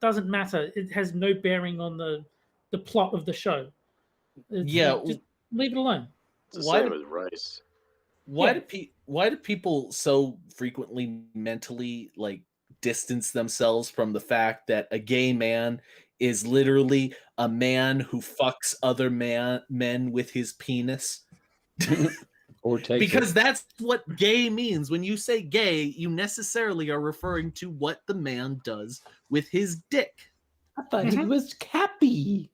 doesn't matter. It has no bearing on the plot of the show. It's Yeah, like, just leave it alone. It's the Why same do- with race. Why Yeah. why do people so frequently mentally like distance themselves from the fact that a gay man is literally a man who fucks other men with his penis? Or takes Because it. that's what gay means. When you say gay, you necessarily are referring to what the man does with his dick. I thought he was happy.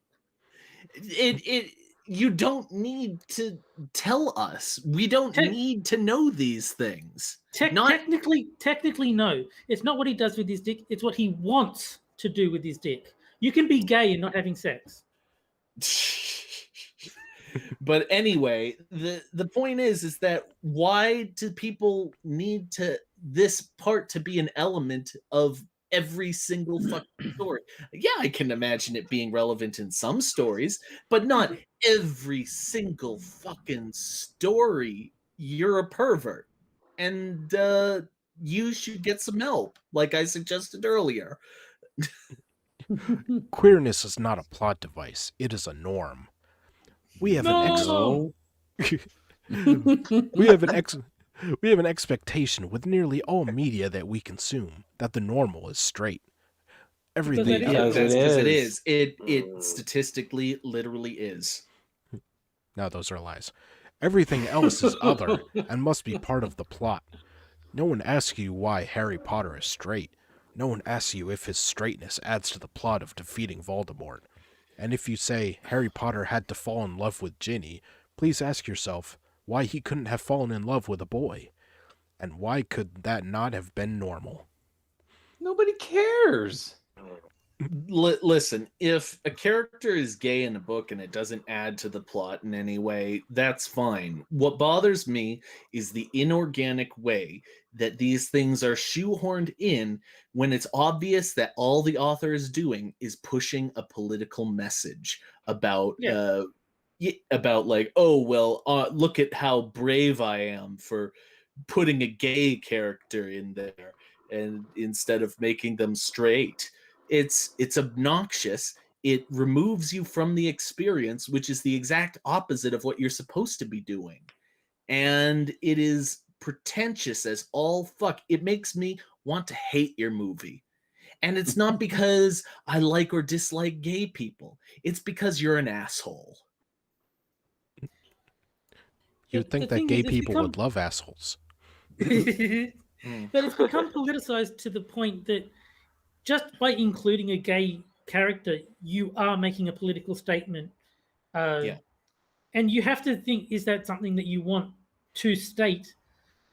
It you don't need to tell us. We don't Te- need to know these things. Not Technically, no. It's not what he does with his dick. It's what he wants to do with his dick. You can be gay and not having sex. But anyway, the point is that why do people need to this part to be an element of every single fucking story? Yeah, I can imagine it being relevant in some stories, but not every single fucking story. You're a pervert, and you should get some help, like I suggested earlier. Queerness is not a plot device, it is a norm. We have No. we have an expectation with nearly all media that we consume that the normal is straight. Everything Because Yeah, else, that's it because it is. is. It statistically, literally is. no, those are lies. Everything else is other and must be part of the plot. No one asks you why Harry Potter is straight. No one asks you if his straightness adds to the plot of defeating Voldemort. And if you say Harry Potter had to fall in love with Ginny, please ask yourself why he couldn't have fallen in love with a boy. And why could that not have been normal? Nobody cares. Listen, if a character is gay in a book and it doesn't add to the plot in any way, that's fine. What bothers me is the inorganic way that these things are shoehorned in when it's obvious that all the author is doing is pushing a political message about about like, oh well, look at how brave I am for putting a gay character in there and instead of making them straight. It's obnoxious. It removes you from the experience, which is the exact opposite of what you're supposed to be doing. And it is pretentious as all fuck. It makes me want to hate your movie. And it's not because I like or dislike gay people. It's because you're an asshole. You'd think that gay people would love assholes. But it's become politicized to the point that just by including a gay character, you are making a political statement. Yeah. And you have to think, is that something that you want to state?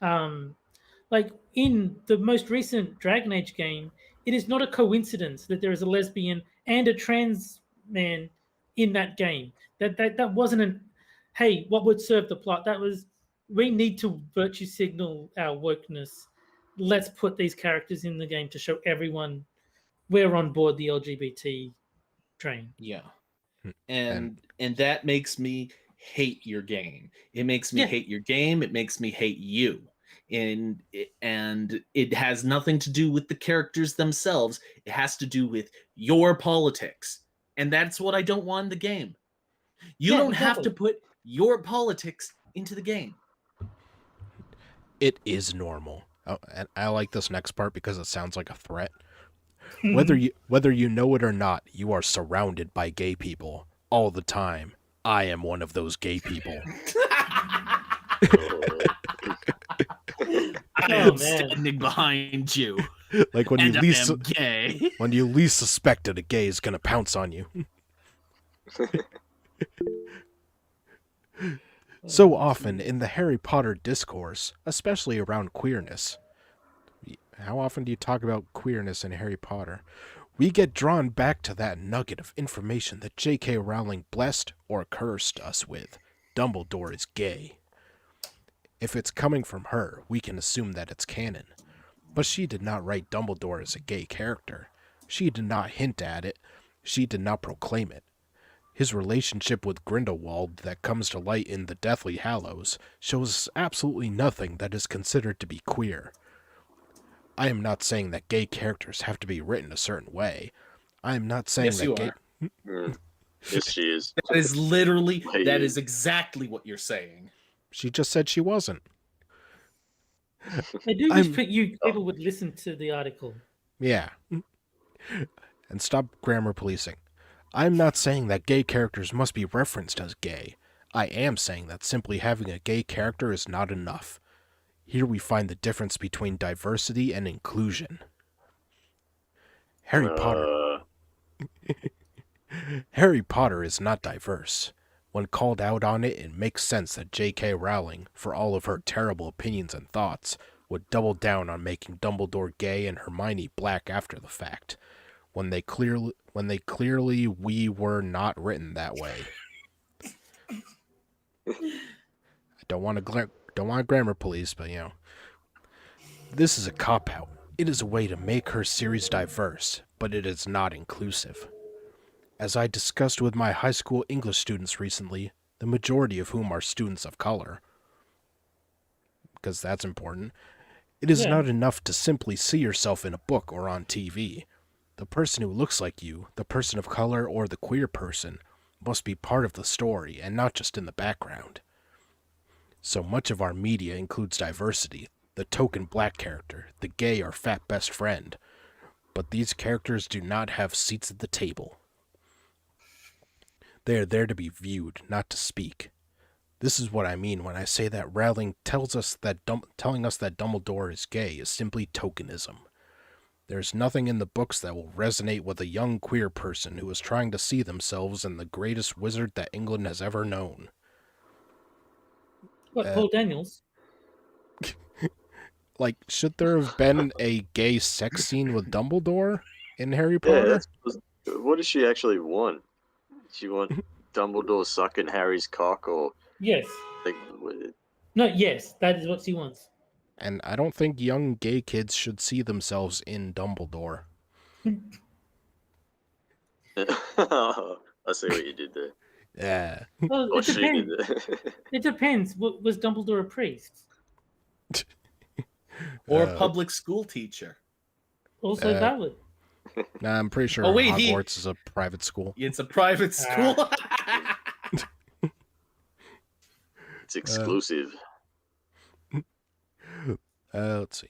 Like in the most recent Dragon Age game, it is not a coincidence that there is a lesbian and a trans man in that game. That wasn't an, hey, what would serve the plot? That was, we need to virtue signal our wokeness. Let's put these characters in the game to show everyone we're on board the LGBT train. Yeah. And that makes me hate your game. It makes me hate your game. It makes me hate you. And it has nothing to do with the characters themselves. It has to do with your politics. And that's what I don't want in the game. You don't have to put your politics into the game. It is normal. Oh, and I like this next part because it sounds like a threat. Whether you know it or not, you are surrounded by gay people all the time. I am one of those gay people. I am standing behind you. Like when and you least I am gay. when you least suspect it, a gay is gonna pounce on you. So often in the Harry Potter discourse, especially around queerness, how often do you talk about queerness in Harry Potter? We get drawn back to that nugget of information that J.K. Rowling blessed or cursed us with. Dumbledore is gay. If it's coming from her, we can assume that it's canon. But she did not write Dumbledore as a gay character. She did not hint at it. She did not proclaim it. His relationship with Grindelwald that comes to light in The Deathly Hallows shows absolutely nothing that is considered to be queer. I am not saying that gay characters have to be written a certain way. I am not saying Yes, that you gay... are. Yes, she is. That is literally, Hey. that is exactly what you're saying. She just said she wasn't. I do I'm- wish you people would listen to the article. Yeah. And stop grammar policing. I'm not saying that gay characters must be referenced as gay. I am saying that simply having a gay character is not enough. Here we find the difference between diversity and inclusion. Harry Potter is not diverse. When called out on it, it makes sense that J.K. Rowling, for all of her terrible opinions and thoughts, would double down on making Dumbledore gay and Hermione black after the fact, when they clearly we were not written that way. I don't want to grammar police, but you know, this is a cop-out. It is a way to make her series diverse, but it is not inclusive. As I discussed with my high school English students recently, the majority of whom are students of color, because that's important, it is not enough to simply see yourself in a book or on TV. The person who looks like you, the person of color, or the queer person, must be part of the story and not just in the background. So much of our media includes diversity, the token black character, the gay or fat best friend, but these characters do not have seats at the table. They are there to be viewed, not to speak. This is what I mean when I say that Rowling telling us that Dumbledore is gay is simply tokenism. There's nothing in the books that will resonate with a young queer person who is trying to see themselves in the greatest wizard that England has ever known. What, Paul Daniels? Like, should there have been a gay sex scene with Dumbledore in Harry Yeah, Potter? what does she actually want? She want Dumbledore sucking Harry's cock, or Yes. like, No, yes, that is what she wants. And I don't think young gay kids should see themselves in Dumbledore. I see what you did there. Yeah. Well, Or it she did depends. there. It depends. Was Dumbledore a priest? Or a public school teacher. Also valid. Nah, I'm pretty sure Oh, wait, Hogwarts is a private school. It's a private school. It's exclusive. Let's see.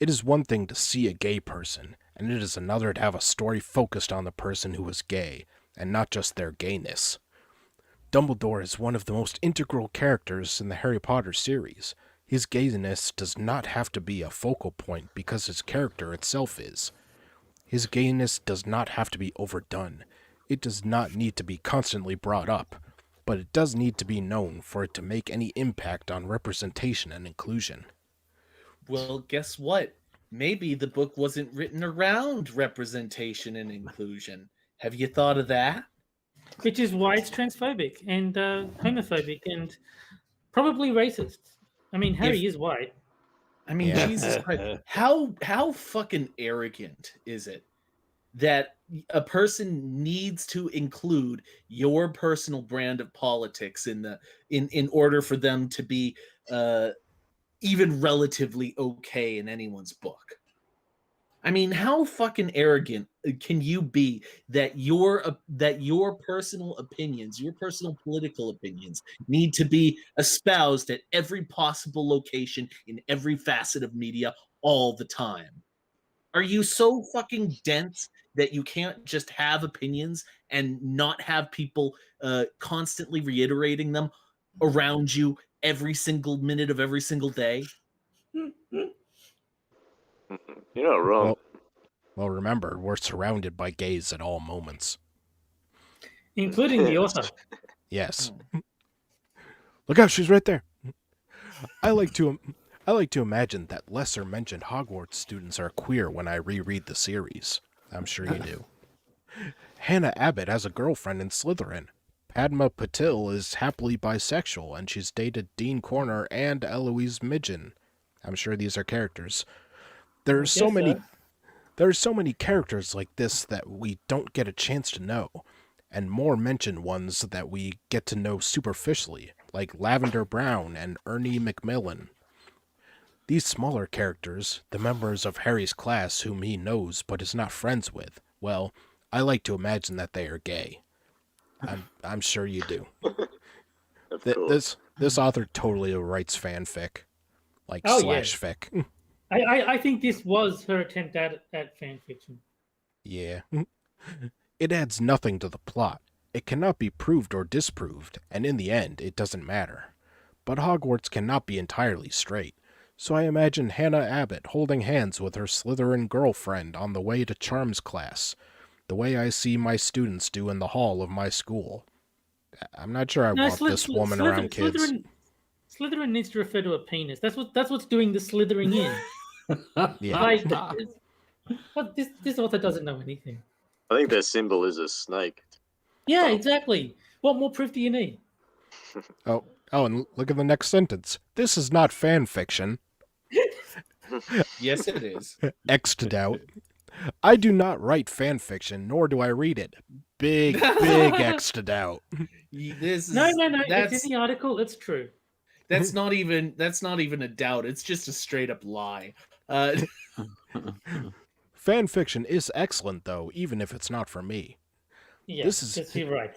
It is one thing to see a gay person, and it is another to have a story focused on the person who is gay, and not just their gayness. Dumbledore is one of the most integral characters in the Harry Potter series. His gayness does not have to be a focal point because his character itself is. His gayness does not have to be overdone. It does not need to be constantly brought up, but it does need to be known for it to make any impact on representation and inclusion. Well, guess what? Maybe the book wasn't written around representation and inclusion. Have you thought of that? Which is why it's transphobic and homophobic and probably racist. I mean, Harry is white. I mean, Yeah. Jesus Christ. How fucking arrogant is it that a person needs to include your personal brand of politics in order for them to be even relatively okay in anyone's book? I mean, how fucking arrogant can you be that your personal opinions, your personal political opinions, need to be espoused at every possible location in every facet of media all the time? Are you so fucking dense that you can't just have opinions and not have people constantly reiterating them around you every single minute of every single day? You're not wrong. Well, remember, we're surrounded by gays at all moments. Including the author. Yes. Look out, she's right there. I like to imagine that lesser mentioned Hogwarts students are queer when I reread the series. I'm sure you do. Hannah Abbott has a girlfriend in Slytherin. Padma Patil is happily bisexual, and she's dated Dean Corner and Eloise Midgen. I'm sure these are characters. There are so many. There are so many characters like this that we don't get a chance to know, and more mentioned ones that we get to know superficially, like Lavender Brown and Ernie McMillan. These smaller characters, the members of Harry's class whom he knows but is not friends with, well, I like to imagine that they are gay. I'm sure you do. Of course. This author totally writes fanfic, like Oh, slash fic. I think this was her attempt at fan fiction. Yeah. It adds nothing to the plot. It cannot be proved or disproved, and in the end, it doesn't matter. But Hogwarts cannot be entirely straight, so I imagine Hannah Abbott holding hands with her Slytherin girlfriend on the way to Charms class, the way I see my students do in the hall of my school. I'm not sure I want this woman around kids. Slytherin needs to refer to a penis. That's what's doing the slithering in. Yeah. Like, but this author doesn't know anything. I think their symbol is a snake. Yeah, exactly. What more proof do you need? Oh, and look at the next sentence. This is not fan fiction. Yes, it is. X'd out. I do not write fan fiction, nor do I read it. Big X'd out. This is, No. That's, It's in the article. It's true. that's not even a doubt. It's just a straight up lie. Fan fiction is excellent, though, even if it's not for me. Yeah, you're right.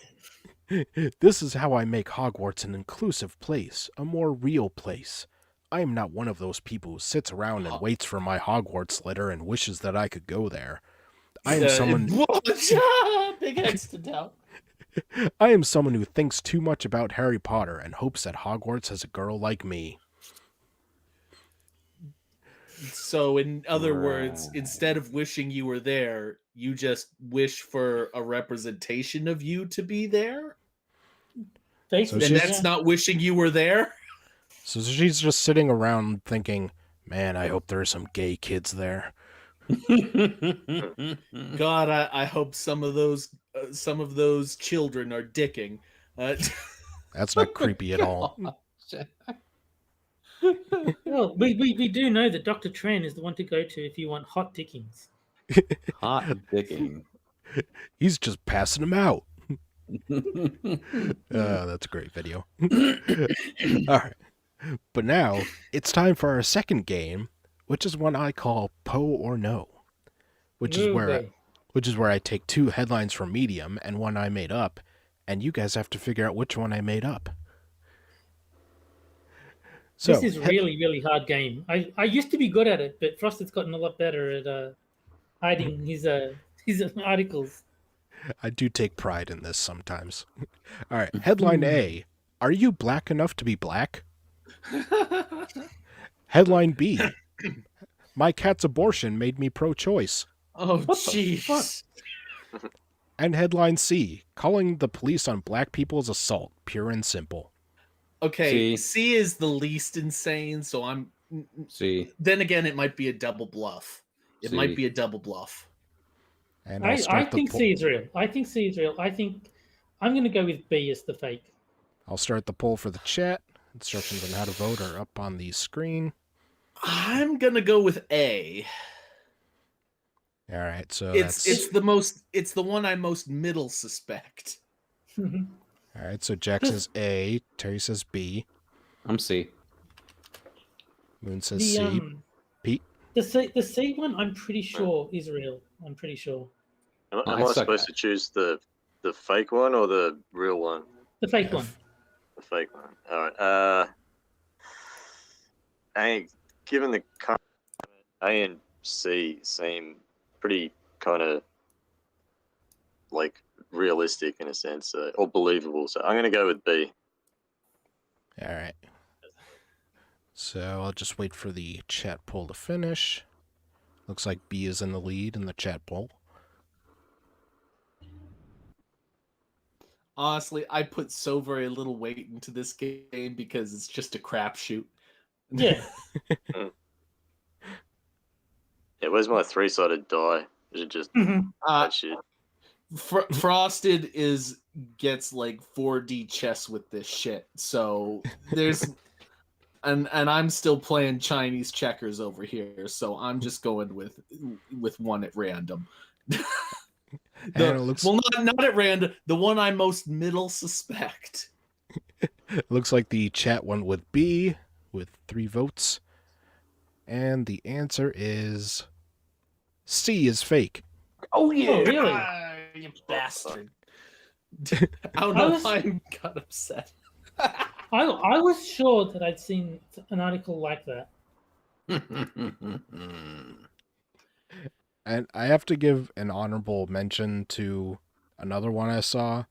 This is how I make Hogwarts an inclusive place, a more real place. I am not one of those people who sits around and waits for my Hogwarts letter and wishes that I could go there. I am someone. Big X to doubt. I am someone who thinks too much about Harry Potter and hopes that Hogwarts has a girl like me. So, in other words, instead of wishing you were there, you just wish for a representation of you to be there? Basically, And that's not wishing you were there? So she's just sitting around thinking, man, I hope there are some gay kids there. God, I hope some of those children are dicking. That's not creepy at all. Well, we do know that Dr. Tran is the one to go to if you want hot dickings. Hot dicking. He's just passing them out. That's a great video. All right. But now it's time for our second game, which is one I call Poe or No, which is where I take two headlines from Medium and one I made up, and you guys have to figure out which one I made up. So, this is really, really hard game. I used to be good at it, but Frosted's gotten a lot better at hiding his articles. I do take pride in this sometimes. All right, headline A, are you black enough to be black? Headline B, my cat's abortion made me pro-choice. Oh, jeez. And headline C, calling the police on black people is assault, pure and simple. Okay, C is the least insane, so I'm... C. Then again, it might be a double bluff. It might be a double bluff. And I think C is real. I think C is real. I think I'm going to go with B as the fake. I'll start the poll for the chat. Instructions on how to vote are up on the screen. I'm going to go with A. All right, so it's the one I most middle suspect. All right, so Jack says A, Terry says B. I'm C. Moon says C. Pete? The C one, I'm pretty sure is real. I'm pretty sure. Am I supposed to choose the fake one or the real one? The fake one. The fake one. All right. Given the current, A and C seem pretty kind of like realistic in a sense, or believable. So I'm going to go with B. All right. So I'll just wait for the chat poll to finish. Looks like B is in the lead in the chat poll. Honestly, I put so very little weight into this game because it's just a crapshoot. Yeah. Yeah, where's my 3-sided die? Is it just that shit? Frosted gets like 4D chess with this shit. So there's and I'm still playing Chinese checkers over here, so I'm just going with one at random. And it looks not at random. The one I most middle suspect. looks like the chat went with B with 3 votes. And the answer is C is fake. Oh yeah. Oh, really? You bastard. I don't know why I got upset. I was sure that I'd seen an article like that. And I have to give an honorable mention to another one I saw,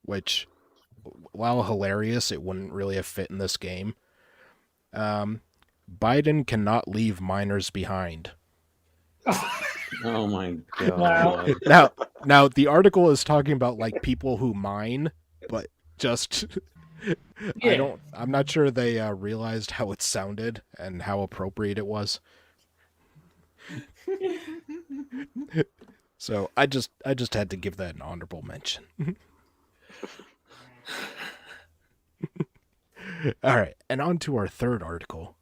which, while hilarious, it wouldn't really have fit in this game. Biden cannot leave minors behind. Oh my god. Wow. Now the article is talking about like people who mine, but just Yeah. I'm not sure they realized how it sounded and how appropriate it was. So I just had to give that an honorable mention. All right, and on to our third article.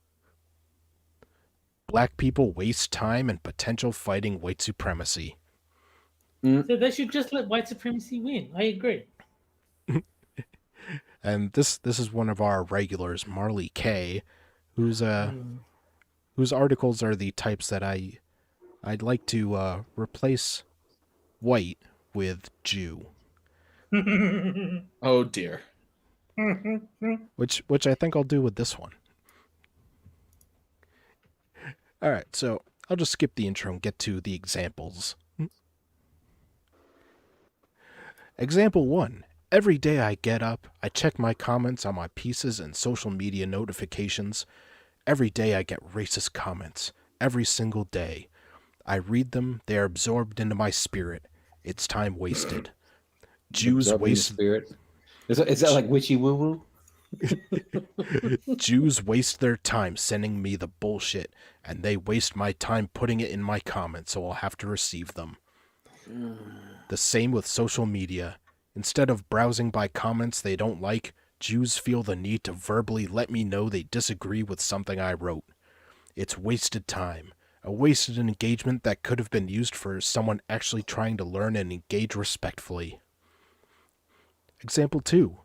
Black people waste time and potential fighting white supremacy. So they should just let white supremacy win. I agree. And this is one of our regulars, Marley K, whose articles are the types that I'd like to replace white with Jew. Oh dear. Which I think I'll do with this one. All right, so I'll just skip the intro and get to the examples. Example 1. Every day I get up, I check my comments on my pieces and social media notifications. Every day I get racist comments. Every single day. I read them, they are absorbed into my spirit. It's time wasted. Jews waste... Spirit. Is that like witchy woo woo? Jews waste their time sending me the bullshit, and they waste my time putting it in my comments, so I'll have to receive them. The same with social media. Instead of browsing by comments they don't like, Jews feel the need to verbally let me know they disagree with something I wrote. It's wasted time. A wasted engagement that could have been used for someone actually trying to learn and engage respectfully. Example 2.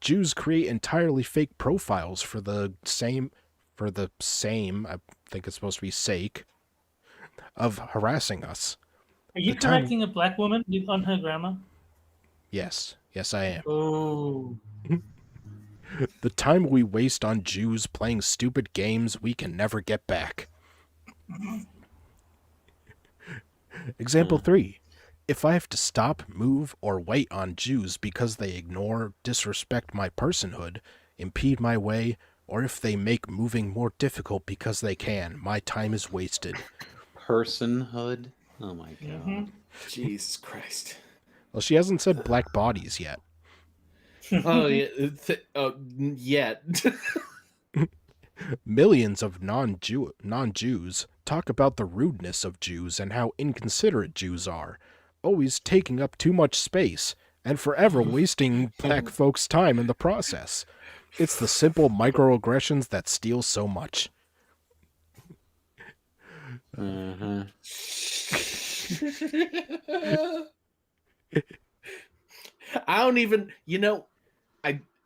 Jews create entirely fake profiles for the same, I think it's supposed to be sake, of harassing us. Are you correcting a black woman on her grammar? Yes, I am. Oh. The time we waste on Jews playing stupid games we can never get back. Example 3. If I have to stop, move, or wait on Jews because they ignore, disrespect my personhood, impede my way, or if they make moving more difficult because they can, my time is wasted. Personhood? Oh my god. Jesus Christ. Well, she hasn't said black bodies yet. Oh yeah. Yet. Millions of non-Jews talk about the rudeness of Jews and how inconsiderate Jews are, always taking up too much space, and forever wasting black folks' time in the process. It's the simple microaggressions that steal so much. I don't even,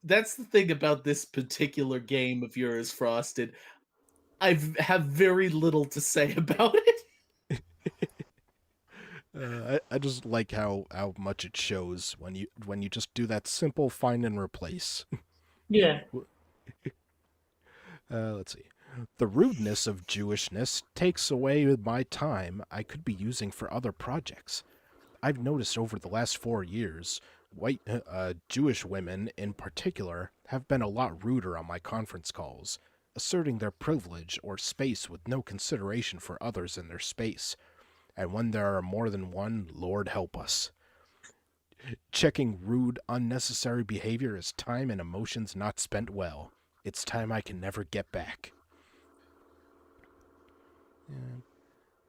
that's the thing about this particular game of yours, Frosted. I have very little to say about it. I just like how much it shows when you just do that simple find and replace. Yeah. Let's see. The rudeness of Jewishness takes away my time I could be using for other projects. I've noticed over the last 4 years, white Jewish women in particular have been a lot ruder on my conference calls, asserting their privilege or space with no consideration for others in their space. And when there are more than one, Lord help us. Checking rude, unnecessary behavior is time and emotions not spent well. It's time I can never get back. Yeah.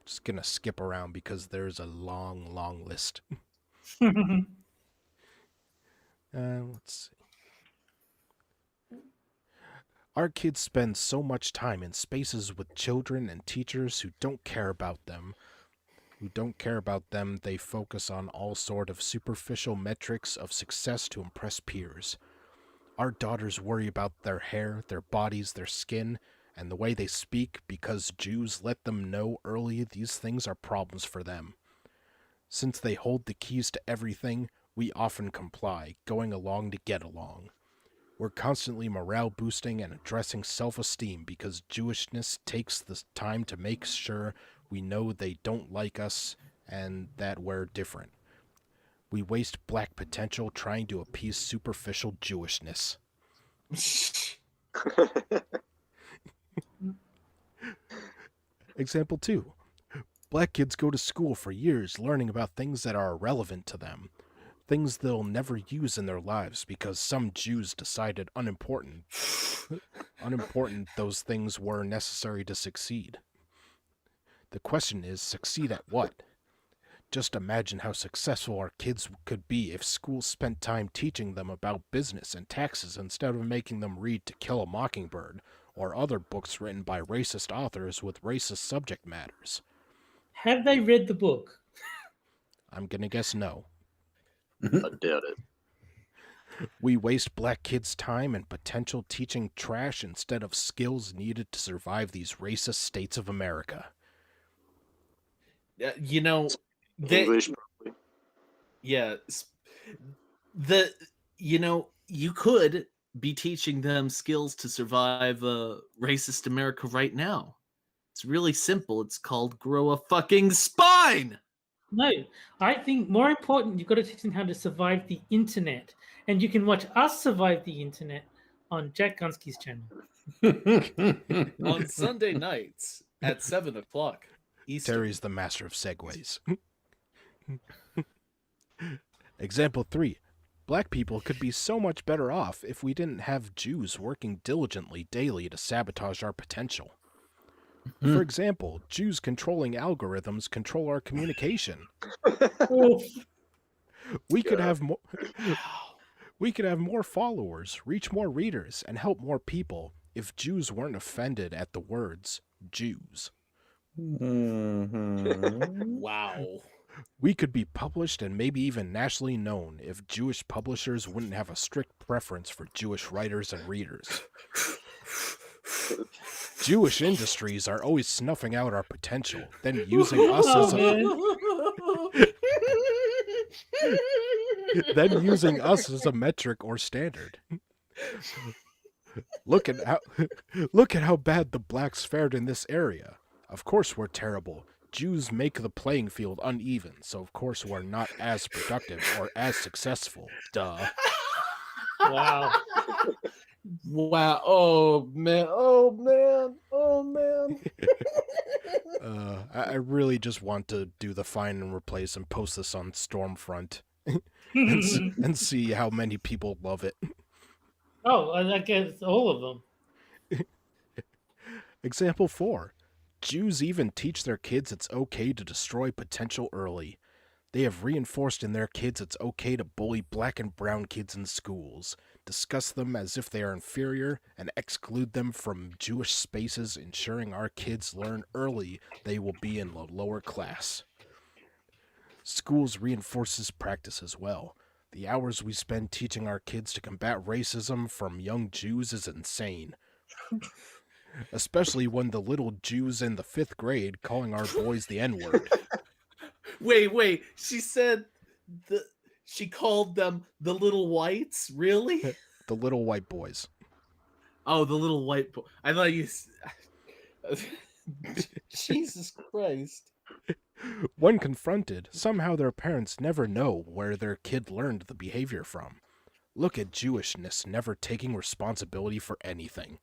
Just gonna skip around because there's a long list. Let's see. Our kids spend so much time in spaces with children and teachers who don't care about them. They focus on all sort of superficial metrics of success to impress peers. Our daughters worry about their hair, their bodies, their skin, and the way they speak because Jews let them know early these things are problems for them. Since they hold the keys to everything, we often comply, going along to get along. We're constantly morale boosting and addressing self-esteem because Jewishness takes the time to make sure we know they don't like us and that we're different. We waste black potential trying to appease superficial Jewishness. Example 2. Black kids go to school for years learning about things that are irrelevant to them. Things they'll never use in their lives because some Jews decided unimportant those things were necessary to succeed. The question is, succeed at what? Just imagine how successful our kids could be if schools spent time teaching them about business and taxes instead of making them read To Kill a Mockingbird or other books written by racist authors with racist subject matters. Have they read the book? I'm gonna guess no. I doubt it. We waste black kids' time and potential teaching trash instead of skills needed to survive these racist states of America. You know, English, probably. yeah, you could be teaching them skills to survive racist America right now. It's really simple. It's called grow a fucking spine. No, I think more important, you've got to teach them how to survive the internet. And you can watch us survive the internet on Jack Gunsky's channel. On Sunday nights at 7 o'clock Eastern. Terry's the master of segues. Example 3. Black people could be so much better off if we didn't have Jews working diligently daily to sabotage our potential. For example, Jews controlling algorithms control our communication. We could have more followers, reach more readers, and help more people if Jews weren't offended at the words Jews. Wow. We could be published and maybe even nationally known if Jewish publishers wouldn't have a strict preference for Jewish writers and readers. Jewish industries are always snuffing out our potential, then using us as a metric or standard. Look at how bad the blacks fared in this area. Of course we're terrible. Jews make the playing field uneven, so of course we're not as productive or as successful. Duh. Wow. Wow. Oh man. I really just want to do the find and replace and post this on Stormfront and see how many people love it. Oh, I guess all of them. Example 4. Jews even teach their kids it's okay to destroy potential early. They have reinforced in their kids it's okay to bully black and brown kids in schools, discuss them as if they are inferior, and exclude them from Jewish spaces, ensuring our kids learn early they will be in the lower class. Schools reinforce this practice as well. The hours we spend teaching our kids to combat racism from young Jews is insane. Especially when the little Jews in the 5th grade calling our boys the N-word. Wait. She called them the little whites? Really? The little white boys. Oh, the little white boy. I thought you... Jesus Christ. When confronted, somehow their parents never know where their kid learned the behavior from. Look at Jewishness never taking responsibility for anything.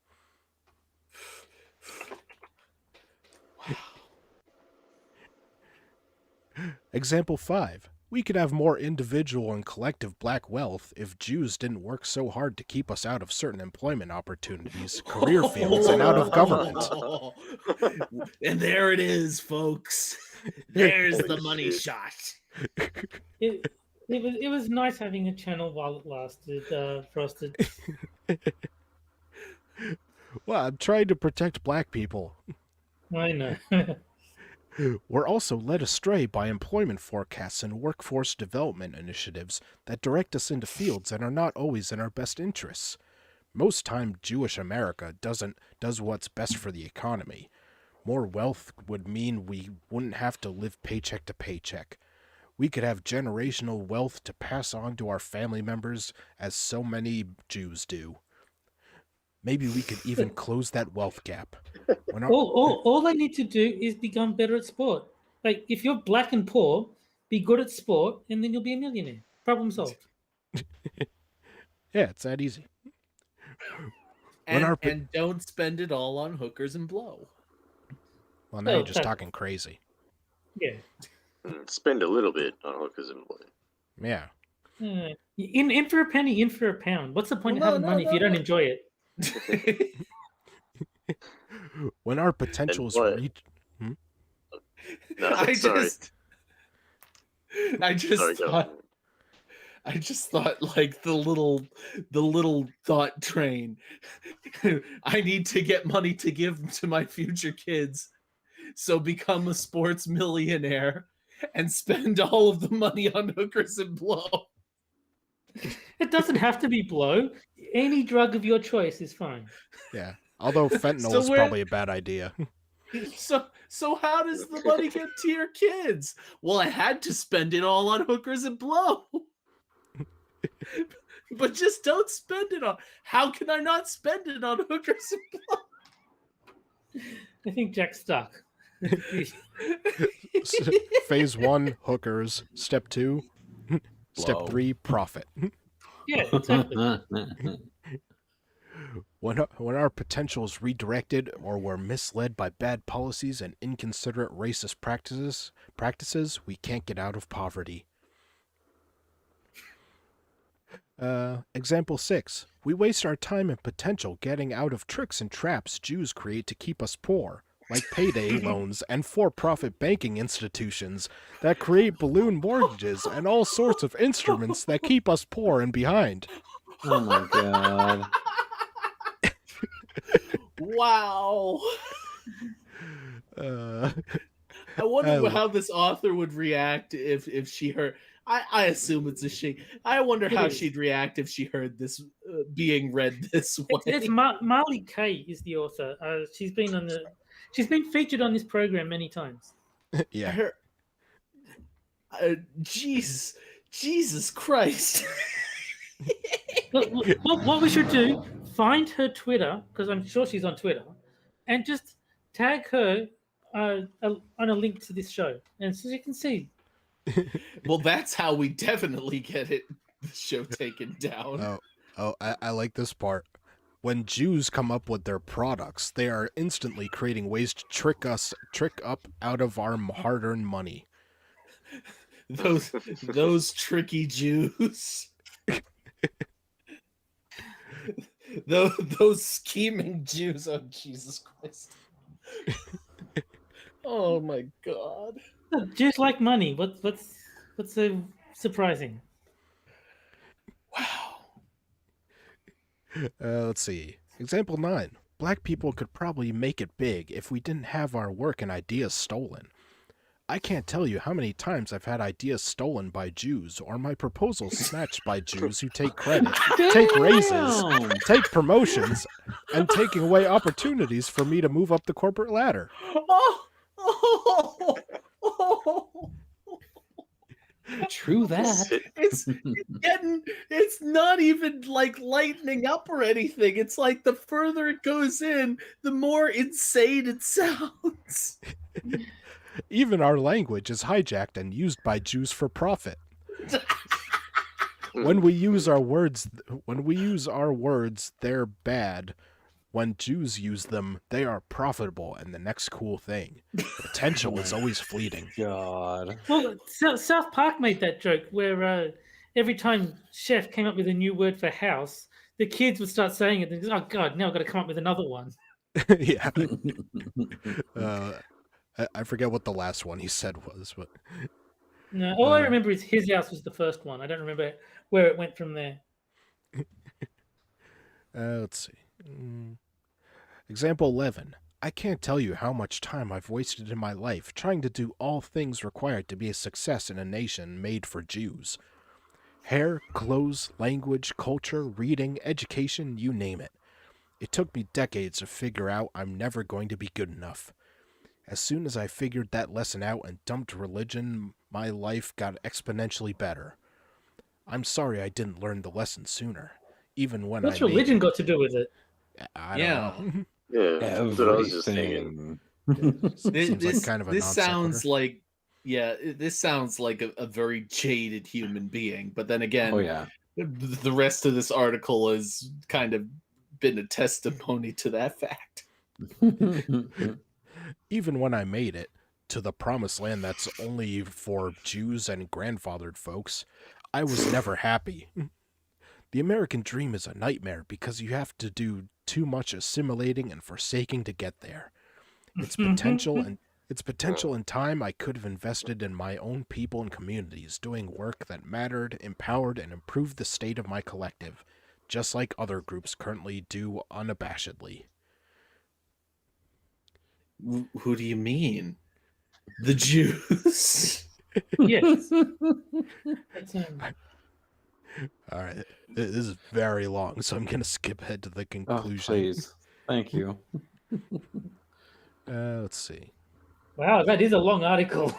Example 5. We could have more individual and collective black wealth if Jews didn't work so hard to keep us out of certain employment opportunities, career fields, and out of government. And there it is, folks. There's the money shot. It was nice having a channel while it lasted, Frosted. Well, I'm trying to protect black people. I know. We're also led astray by employment forecasts and workforce development initiatives that direct us into fields that are not always in our best interests. Most time, Jewish America does what's best for the economy. More wealth would mean we wouldn't have to live paycheck to paycheck. We could have generational wealth to pass on to our family members, as so many Jews do. Maybe we could even close that wealth gap. When our, all they need to do is become better at sport. Like if you're black and poor, be good at sport, and then you'll be a millionaire. Problem solved. yeah, it's that easy. When our pa- And don't spend it all on hookers and blow. Well, now Well, you're just talking crazy. Yeah. Spend a little bit on hookers and blow. Yeah. In for a penny, in for a pound. What's the point Well, of having money if you don't enjoy it? When our potentials what? reach... No, I sorry. Sorry, I just thought like the little thought train. I need to get money to give to my future kids. So become a sports millionaire and spend all of the money on hookers and blow. It doesn't have to be blow. Any drug of your choice is fine. Yeah. Although fentanyl So is where- probably a bad idea. So how does the money get to your kids? Well, I had to spend it all on hookers and blow. But just don't spend it on. How can I not spend it on hookers and blow? I think Jack's stuck. Phase 1, hookers. Step 2, Step Blow. 3, profit. Yeah, exactly. When our potential is redirected or we're misled by bad policies and inconsiderate racist practices, we can't get out of poverty. Example 6. We waste our time and potential getting out of tricks and traps Jews create to keep us poor, like payday loans and for-profit banking institutions that create balloon mortgages and all sorts of instruments that keep us poor and behind. Oh my god. Wow. I wonder how this author would react if she heard. I assume it's a she. I wonder how she'd react if she heard this being read this way. It's Marley Kay is the author. She's been featured on this program many times. Yeah. Her, Jesus Christ. Look, what we should do, find her Twitter, because I'm sure she's on Twitter, and just tag her on a link to this show, and so you can see. Well, that's how we definitely get the show taken down. I like this part. When Jews come up with their products, they are instantly creating ways to trick up out of our hard-earned money. Those tricky Jews. those scheming Jews. Oh, Jesus Christ. Oh my God. Just like money. What's so surprising? Wow. Let's see. Example 9. Black people could probably make it big if we didn't have our work and ideas stolen. I can't tell you how many times I've had ideas stolen by Jews or my proposals snatched by Jews who take credit, take raises, take promotions, and taking away opportunities for me to move up the corporate ladder. True that. It's not even like lightening up or anything. It's like the further it goes in, the more insane it sounds. Even our language is hijacked and used by Jews for profit. When we use our words, they're bad. When Jews use them, they are profitable and the next cool thing. Potential is always fleeting. God. Well, South Park made that joke where every time Chef came up with a new word for house, the kids would start saying it. And go, oh God, now I've got to come up with another one. Yeah. I forget what the last one he said was, but No, all I remember is his house was the first one. I don't remember where it went from there. let's see. Example 11. I can't tell you how much time I've wasted in my life trying to do all things required to be a success in a nation made for Jews. Hair, clothes, language, culture, reading, education, you name it. It took me decades to figure out I'm never going to be good enough. As soon as I figured that lesson out and dumped religion, my life got exponentially better. I'm sorry I didn't learn the lesson sooner, even when What's I made religion it. got to do with it? I Yeah. don't know. Yeah, that's what I was just thinking. Everything. Seems like kind of a this non sounds sequitur. like this sounds like a very jaded human being. But then again, Oh yeah. the rest of this article has kind of been a testimony to that fact. Even when I made it to the promised land that's only for Jews and grandfathered folks, I was never happy. The American dream is a nightmare because you have to do too much assimilating and forsaking to get there. Its potential and time I could have invested in my own people and communities, doing work that mattered, empowered, and improved the state of my collective, just like other groups currently do unabashedly. Who do you mean? The Jews. Yes. That's, All right, this is very long, so I'm going to skip ahead to the Oh, conclusion. please. Thank you. Let's see. wow, that is a long article.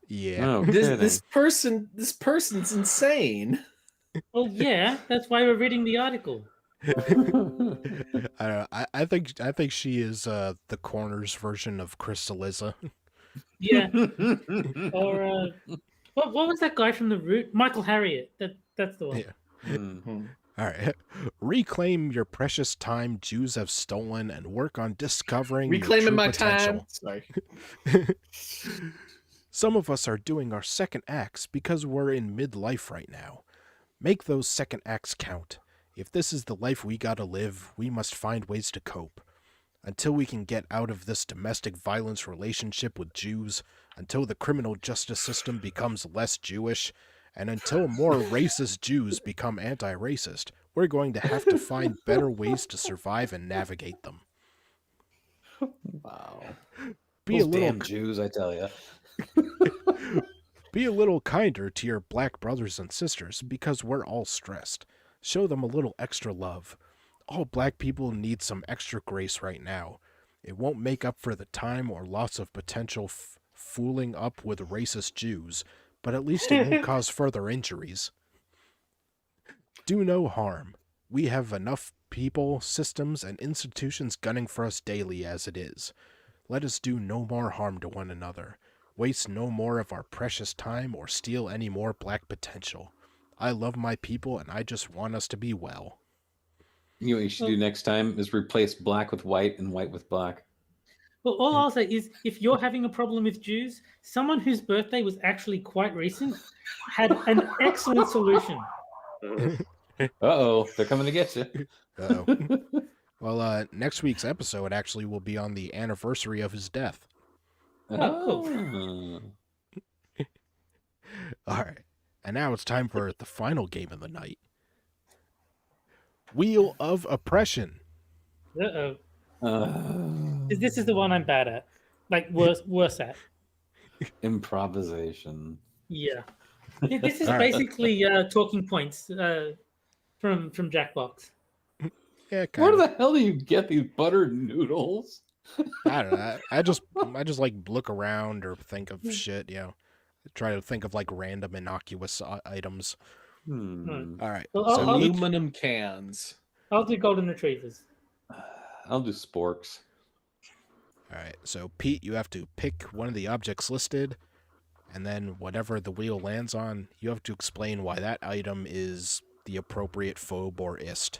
Yeah. No this kidding. person's insane. Well, yeah, that's why we're reading the article. I don't know. I think she is the Corners version of Crystalliza. Yeah. Or what was that guy from The Root? Michael Harriot. That's the one. Yeah. Hmm. All right. Reclaim your precious time Jews have stolen and work on discovering your Reclaiming true my potential. time. Sorry. Some of us are doing our second acts because we're in midlife right now. Make those second acts count. If this is the life we gotta live, we must find ways to cope. Until we can get out of this domestic violence relationship with Jews, until the criminal justice system becomes less Jewish, and until more racist Jews become anti-racist, we're going to have to find better ways to survive and navigate them. Wow. Be Those a little damn Jews, I tell you. Be a little kinder to your black brothers and sisters because we're all stressed. Show them a little extra love. All black people need some extra grace right now. It won't make up for the time or loss of potential fooling up with racist Jews, but at least it won't cause further injuries. Do no harm. We have enough people, systems, and institutions gunning for us daily as it is. Let us do no more harm to one another. Waste no more of our precious time or steal any more black potential. I love my people and I just want us to be well. You know what you should do next time is replace black with white and white with black. Well, all I'll say is if you're having a problem with Jews, someone whose birthday was actually quite recent had an excellent solution. Uh-oh, they're coming to get you. Uh-oh. Well, next week's episode actually will be on the anniversary of his death. Oh, cool. All right. And now it's time for the final game of the night. Wheel of Oppression. Uh-oh. This is the one I'm bad at. Like, worse at. Improvisation. Yeah. This is All right. basically talking points from Jackbox. Yeah, Where kind the hell do you get these buttered noodles? I don't know. I just like look around or think of shit, you know. Try to think of like random innocuous items. Hmm. All right. Well, So I'll do- Aluminum cans. I'll do golden retrievers. I'll do sporks. all right. So Pete, you have to pick one of the objects listed, and then whatever the wheel lands on, you have to explain why that item is the appropriate phobe or ist.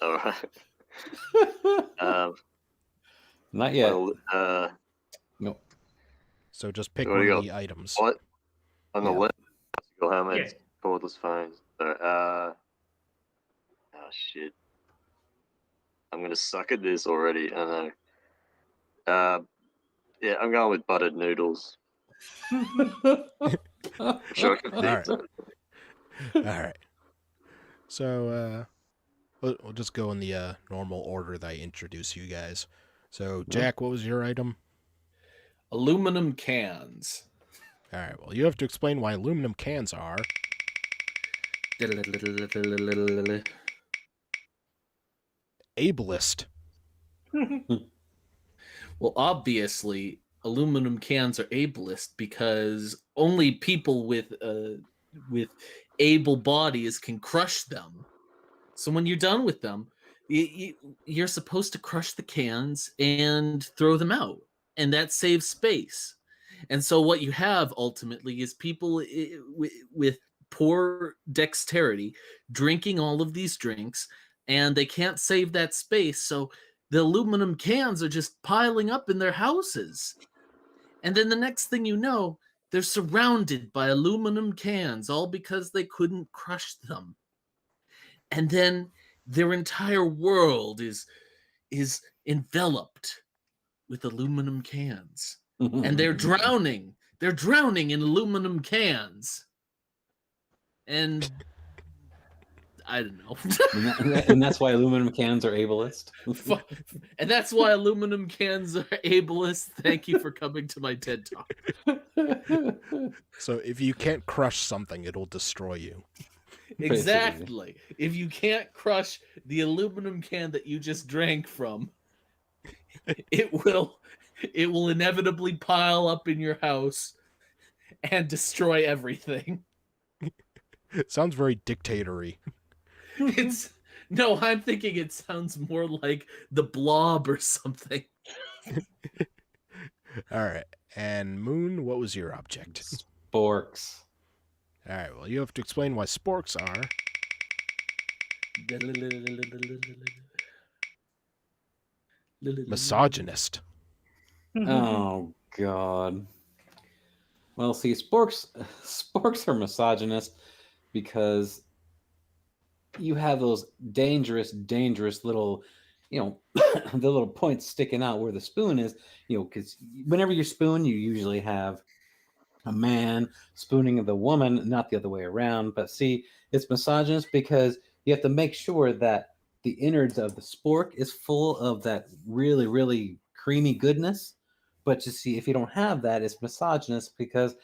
All right. Not yet. Well, No. So just pick What do one you of got? the items. what? On the Yeah. left, bicycle helmets, Yeah. cordless phones. Oh shit. I'm gonna suck at this already. I know. Yeah, I'm going with buttered noodles. Sure, I can All right. All right. So We'll just go in the normal order that I introduce you guys. So, Jack, what was your item? Aluminum cans. All right. Well, you have to explain why aluminum cans are ableist. Well, obviously, aluminum cans are ableist because only people with able bodies can crush them. So when you're done with them, you're supposed to crush the cans and throw them out, and that saves space. And so what you have ultimately is people with poor dexterity drinking all of these drinks, and they can't save that space. So the aluminum cans are just piling up in their houses. And then the next thing you know, they're surrounded by aluminum cans, all because they couldn't crush them. And then their entire world is enveloped with aluminum cans. And they're drowning. They're drowning in aluminum cans. And I don't know. And that's why aluminum cans are ableist. And that's why aluminum cans are ableist. Thank you for coming to my TED Talk. So if you can't crush something, it'll destroy you. Exactly. If you can't crush the aluminum can that you just drank from, it will inevitably pile up in your house and destroy everything. Sounds very dictatory. No, I'm thinking it sounds more like the Blob or something. All right. And Moon, what was your object? Sporks. All right. Well, you have to explain why sporks are misogynist. Oh God. Well, see, sporks are misogynist because you have those dangerous little, the little points sticking out where the spoon is, because whenever you spoon, you usually have a man spooning the woman, not the other way around. But see, it's misogynist because you have to make sure that the innards of the spork is full of that really, really creamy goodness. But you see, if you don't have that, it's misogynist because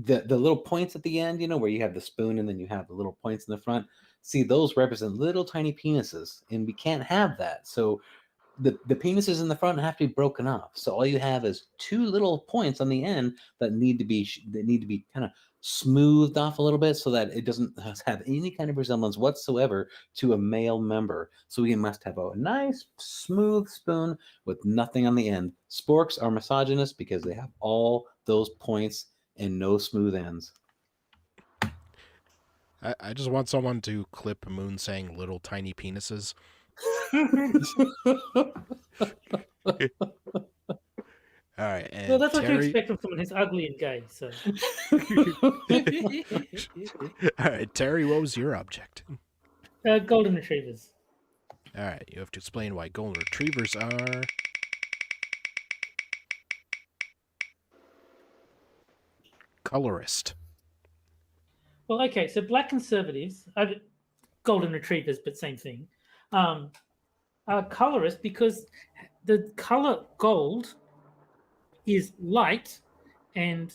the little points at the end, where you have the spoon and then you have the little points in the front. See, those represent little tiny penises, and we can't have that. So the penises in the front have to be broken off. So all you have is two little points on the end that need to be kind of smoothed off a little bit so that it doesn't have any kind of resemblance whatsoever to a male member. So we must have a nice smooth spoon with nothing on the end. Sporks are misogynist because they have all those points and no smooth ends. I just want someone to clip Moon saying little tiny penises. All right, and Well, that's what you Terry. expect from someone who's ugly and gay. So, All right, Terry, what was your object? golden retrievers. All right, you have to explain why golden retrievers are colorist. Well, okay, so black conservatives, golden retrievers, but same thing, are colorist because the color gold is light and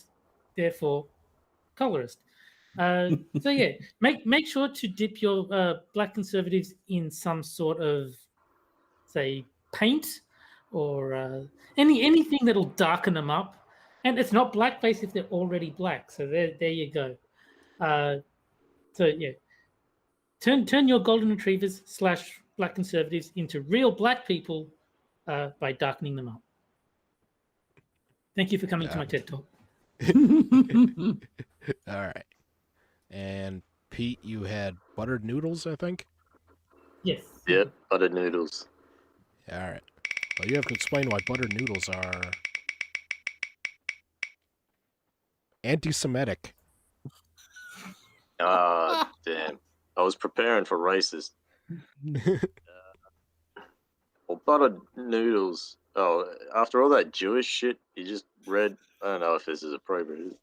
therefore colorist. So yeah, make sure to dip your black conservatives in some sort of, say, paint or anything that'll darken them up. And it's not blackface if they're already black. So there you go. So yeah, turn your golden retrievers / black conservatives into real black people by darkening them up. Thank you for coming to my TED Talk. All right. And Pete, you had buttered noodles, I think? Yes. Yep, buttered noodles. All right. Well, you have to explain why buttered noodles are anti-Semitic. Ah, damn. I was preparing for racist. Well, buttered noodles. Oh, after all that Jewish shit you just read, I don't know if this is appropriate.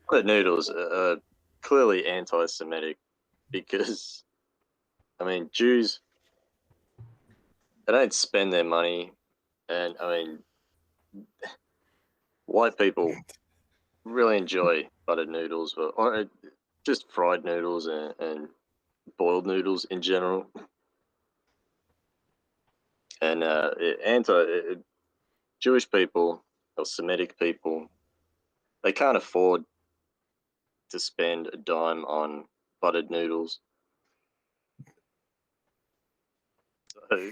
Buttered noodles are clearly anti-Semitic because I mean, Jews, they don't spend their money, and I mean, white people really enjoy buttered noodles, or just fried noodles and boiled noodles in general. And Jewish people or Semitic people, they can't afford to spend a dime on buttered noodles. So,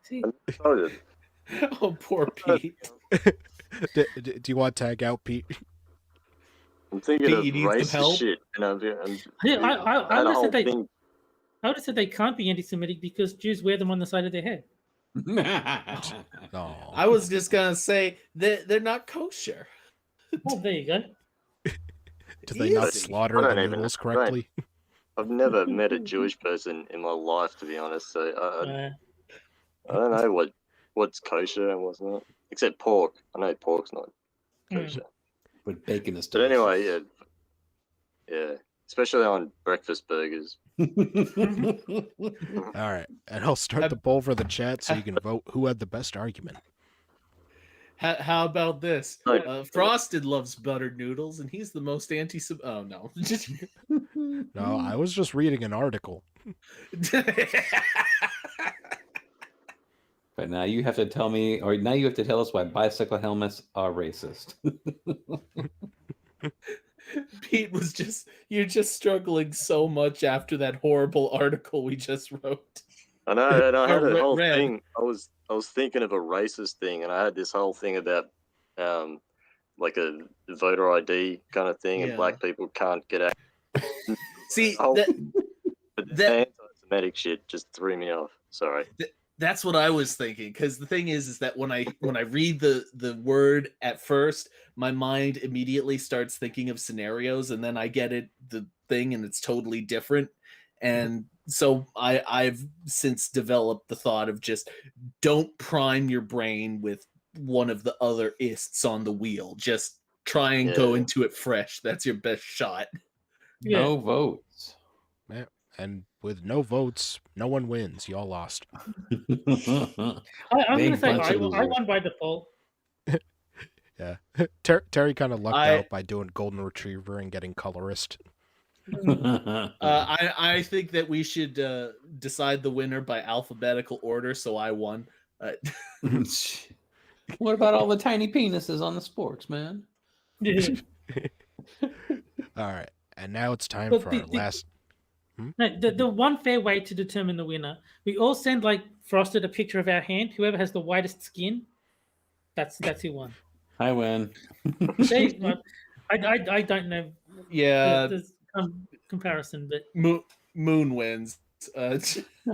See, I'm sorry. Oh, poor Pete. Do you want to tag out, Pete? I'm thinking Pete, of you need some racist help? shit, and I had a would have whole said thing. I would have said they can't be anti-Semitic because Jews wear them on the side of their head. No. I was just gonna say that they're not kosher. Oh, there you go. Do they not Easy. slaughter I the don't even noodles know, correctly? I've never met a Jewish person in my life, to be honest. So I don't know what's kosher and what's not, except pork. I know pork's not kosher. But bacon is But delicious. anyway, yeah, especially on breakfast burgers. All right, and I'll start the poll for the chat so you can vote who had the best argument. How about this? No. Frosted loves buttered noodles, and he's the most anti. Oh no! No, I was just reading an article. But now you have to tell me, or now you have to tell us why bicycle helmets are racist. Pete was you're just struggling so much after that horrible article we just wrote. I know, and I had Or a whole red. thing. I was thinking of a racist thing, and I had this whole thing about like a voter ID kind of thing, and Yeah. black people can't get out. See, Oh, that, But the that- anti-Semitic shit just threw me off. Sorry. that's what I was thinking. Because the thing is that when I read the word at first, my mind immediately starts thinking of scenarios, and then I get the thing, and it's totally different. And so I've since developed the thought of just don't prime your brain with one of the other ists on the wheel. Just try and go Yeah. into it fresh. That's your best shot. Yeah. No votes. Yeah, and with no votes, no one wins. Y'all lost. I'm going Big to say bunch I of won losers. by default. Yeah, Terry kind of lucked I- out by doing golden retriever and getting colorist. I think that we should decide the winner by alphabetical order. So I won. What about all the tiny penises on the sporks, man? Yeah. All right, and now it's time But for the- our last. No, the one fair way to determine the winner, we all send like Frosted a picture of our hand. Whoever has the whitest skin, that's who won. I win. They, I don't know Yeah, the comparison, but Moon wins. I'm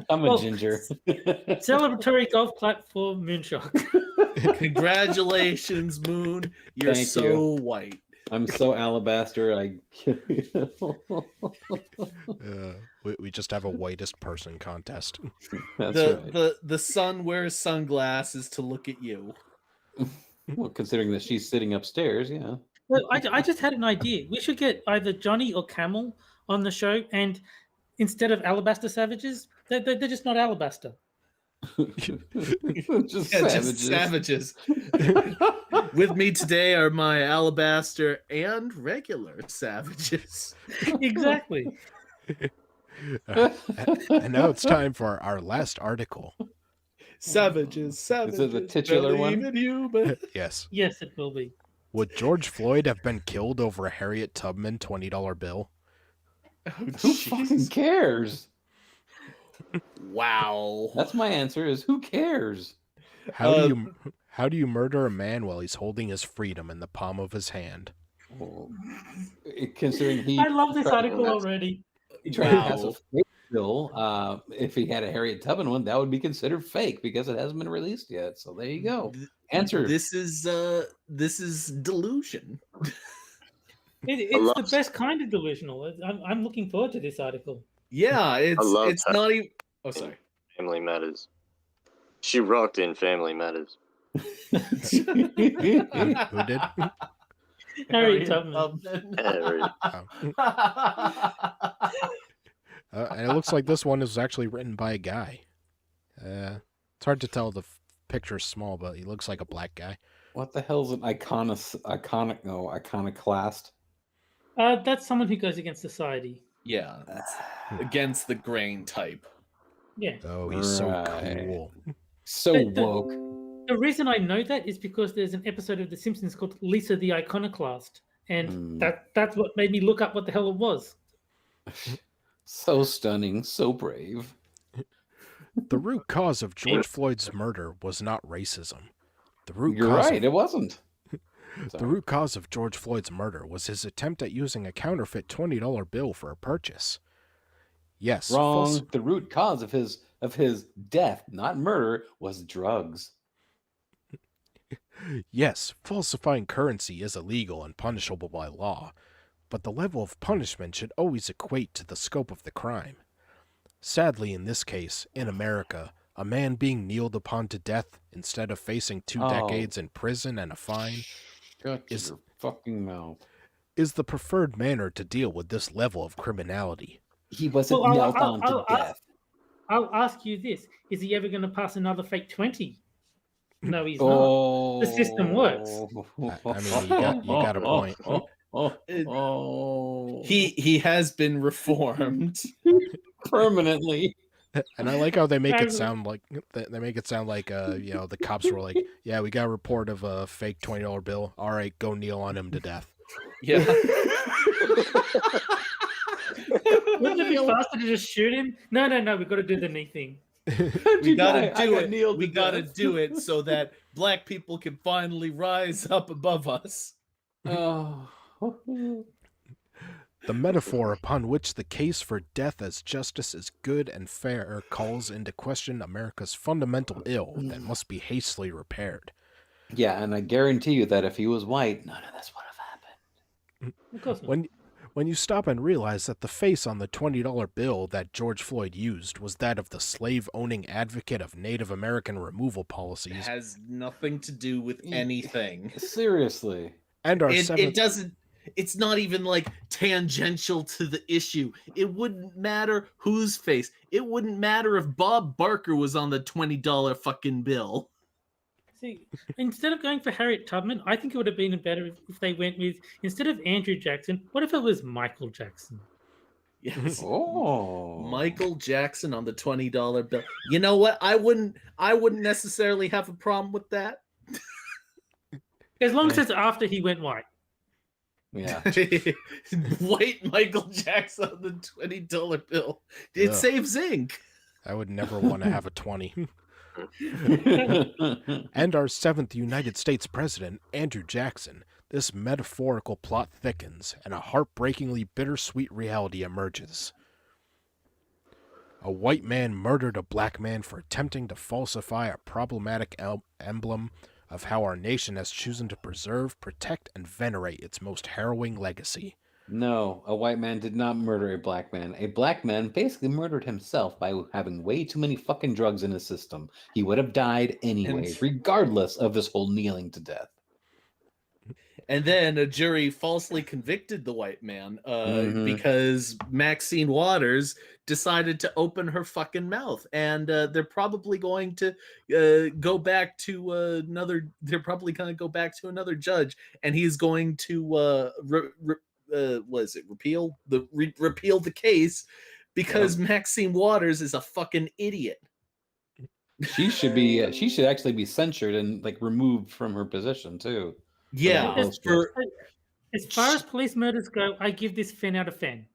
a Well, ginger. celebratory golf clap for Moonshock. Congratulations, Moon. You're Thank so you. white. I'm so alabaster. We just have a whitest person contest. That's right. The sun wears sunglasses to look at you. Well, considering that she's sitting upstairs, yeah. Well, I just had an idea. We should get either Johnny or Camel on the show, and instead of alabaster savages, they're just not alabaster. Just Yeah, savages. just savages. With me today are my alabaster and regular savages. Exactly. And now it's time for our last article. Savages. Is it the titular one? believe in you, but- Yes. Yes, it will be. Would George Floyd have been killed over a Harriet Tubman $20 bill? Oh, Who fucking jeez. cares? Wow. That's my answer. Is who cares? How do you murder a man while he's holding his freedom in the palm of his hand? Well, considering he I love this tried- article already. he tried to pass a Wow. fake bill. If he had a Harriet Tubman one, that would be considered fake because it hasn't been released yet. So there you go. Answer. This is delusion. It's love- the best kind of delusional. I'm looking forward to this article. Yeah, love it's that. not even. Oh, sorry. Family Matters. She rocked in Family Matters. Who did? Harriet Tubman. Yeah, really. And it looks like this one is actually written by a guy. It's hard to tell. The picture's small, but he looks like a black guy. What the hell's an iconoclast? That's someone who goes against society. Yeah, against the grain type. Yeah. Oh, he's so Right. cool. So woke. The reason I know that is because there's an episode of The Simpsons called Lisa the Iconoclast, and that's what made me look up what the hell it was. So stunning, so brave. The root cause of George Floyd's murder was not racism. You're right, it wasn't. The root cause of George Floyd's murder was his attempt at using a counterfeit $20 bill for a purchase. Yes, Wrong. The root cause of his death, not murder, was drugs. Yes, falsifying currency is illegal and punishable by law, but the level of punishment should always equate to the scope of the crime. Sadly, in this case, in America, a man being kneeled upon to death instead of facing 2 decades in prison and a fine Shut your fucking mouth. is the preferred manner to deal with this level of criminality. He wasn't knelt on to death. I'll ask you this. Is he ever going to pass another fake 20? No, he's not. The system works. I mean, you got a point. He has been reformed Permanently. And I like how they make it sound like the cops were like, yeah, we got a report of a fake $20 bill. All right, go kneel on him to death. Yeah. Wouldn't it be faster to just shoot him? No, we've got to do the knee thing. We gotta do it. We gotta do it so that black people can finally rise up above us. Oh. The metaphor upon which the case for death as justice is good and fair calls into question America's fundamental ill that must be hastily repaired. Yeah, and I guarantee you that if he was white, none of this would have happened. Of course not. When you stop and realize that the face on the $20 bill that George Floyd used was that of the slave-owning advocate of Native American removal policies. It has nothing to do with anything. Seriously. And our It doesn't. It's not even like tangential to the issue. It wouldn't matter whose face. It wouldn't matter if Bob Barker was on the $20 fucking bill. See, instead of going for Harriet Tubman, I think it would have been better if they went with, instead of Andrew Jackson, what if it was Michael Jackson? Yes. Oh. Michael Jackson on the $20 bill. You know what? I wouldn't necessarily have a problem with that. As long as it's after he went white. Yeah. White Michael Jackson on the $20 bill. It saves ink. I would never want to have a 20. And our 7th United States President, Andrew Jackson, this metaphorical plot thickens, and a heartbreakingly bittersweet reality emerges. A white man murdered a black man for attempting to falsify a problematic emblem of how our nation has chosen to preserve, protect, and venerate its most harrowing legacy. No, a white man did not murder a black man. A black man basically murdered himself by having way too many fucking drugs in his system. He would have died anyway, regardless of this whole kneeling to death. And then a jury falsely convicted the white man because Maxine Waters decided to open her fucking mouth. And they're probably going to go back to another. They're probably going to go back to another judge, and he's going to repeal the case because Maxine Waters is a fucking idiot. She should be. She should actually be censured and like removed from her position too. Yeah. As far as police murders go, I give this 10 out of 10.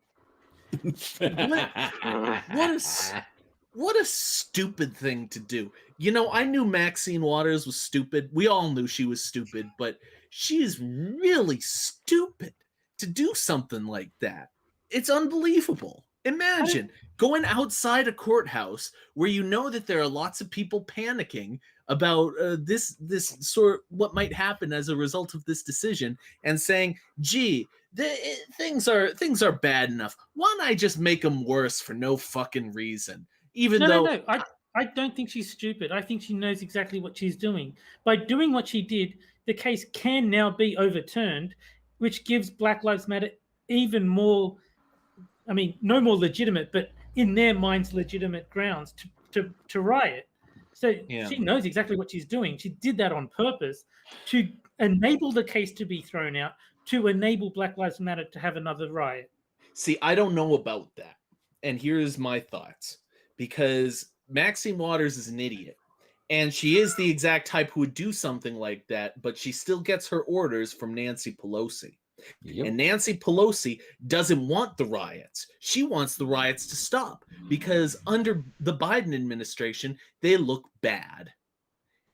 What a stupid thing to do. You know, I knew Maxine Waters was stupid. We all knew she was stupid, but she is really stupid to do something like that. It's unbelievable. Imagine going outside a courthouse where you know that there are lots of people panicking about this sort, what might happen as a result of this decision, and saying, "Gee, things are bad enough. Why don't I just make them worse for no fucking reason?" No. I don't think she's stupid. I think she knows exactly what she's doing. By doing what she did, the case can now be overturned, which gives Black Lives Matter even more. I mean, no more legitimate, but in their minds, legitimate grounds to riot. So Yeah. she knows exactly what she's doing. She did that on purpose to enable the case to be thrown out, to enable Black Lives Matter to have another riot. See, I don't know about that. And here's my thoughts. Because Maxine Waters is an idiot. And she is the exact type who would do something like that, but she still gets her orders from Nancy Pelosi. Yep. And Nancy Pelosi doesn't want the riots. She wants the riots to stop because under the Biden administration, they look bad.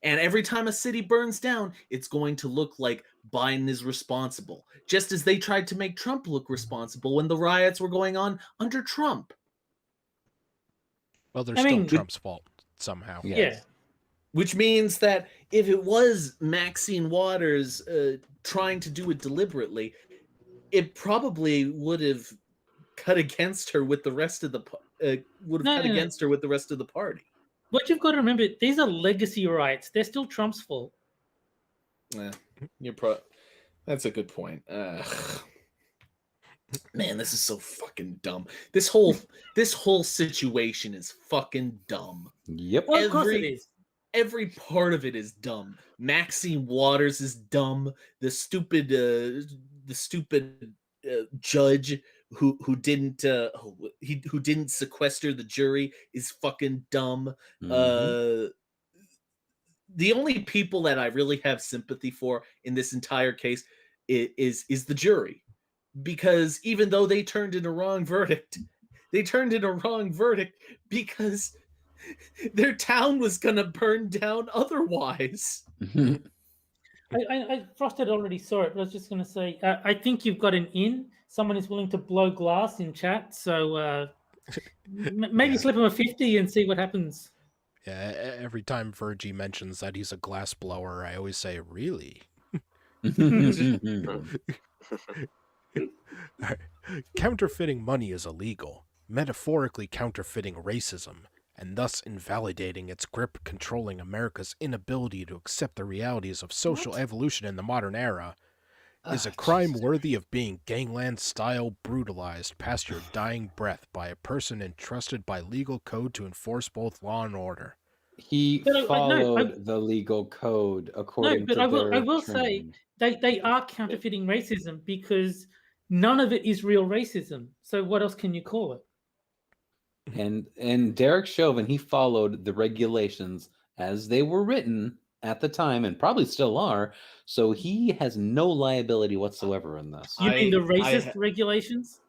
And every time a city burns down, it's going to look like Biden is responsible, just as they tried to make Trump look responsible when the riots were going on under Trump. Well, they're I still mean, Trump's fault somehow. Yes. Yeah. Which means that if it was Maxine Waters trying to do it deliberately, it probably would have cut against her with the rest of the against her with the rest of the party. What you've got to remember, these are legacy riots. They're still Trump's fault. That's a good point. Man, this is so fucking dumb. This whole situation is fucking dumb. Yep. Well, of course it is. Every part of it is dumb. Maxine Waters is dumb. The stupid judge who didn't sequester the jury is fucking dumb. Mhm. The only people that I really have sympathy for in this entire case is the jury, because even though they turned in a wrong verdict, because their town was gonna burn down otherwise. Frosted already saw it, but I was just going to say, I think you've got an in. Someone is willing to blow glass in chat, so maybe Yeah. slip him a 50 and see what happens. Yeah, every time Virgie mentions that he's a glass blower, I always say, really? Counterfeiting money is illegal, metaphorically counterfeiting racism, and thus invalidating its grip, controlling America's inability to accept the realities of social evolution in the modern era, is a crime worthy of being gangland-style brutalized past your dying breath by a person entrusted by legal code to enforce both law and order. He But I- followed the legal code according but to I will their say training. they are counterfeiting racism because none of it is real racism. So what else can you call it? And Derek Chauvin, he followed the regulations as they were written at the time, and probably still are. So he has no liability whatsoever in this. You mean the I racist regulations?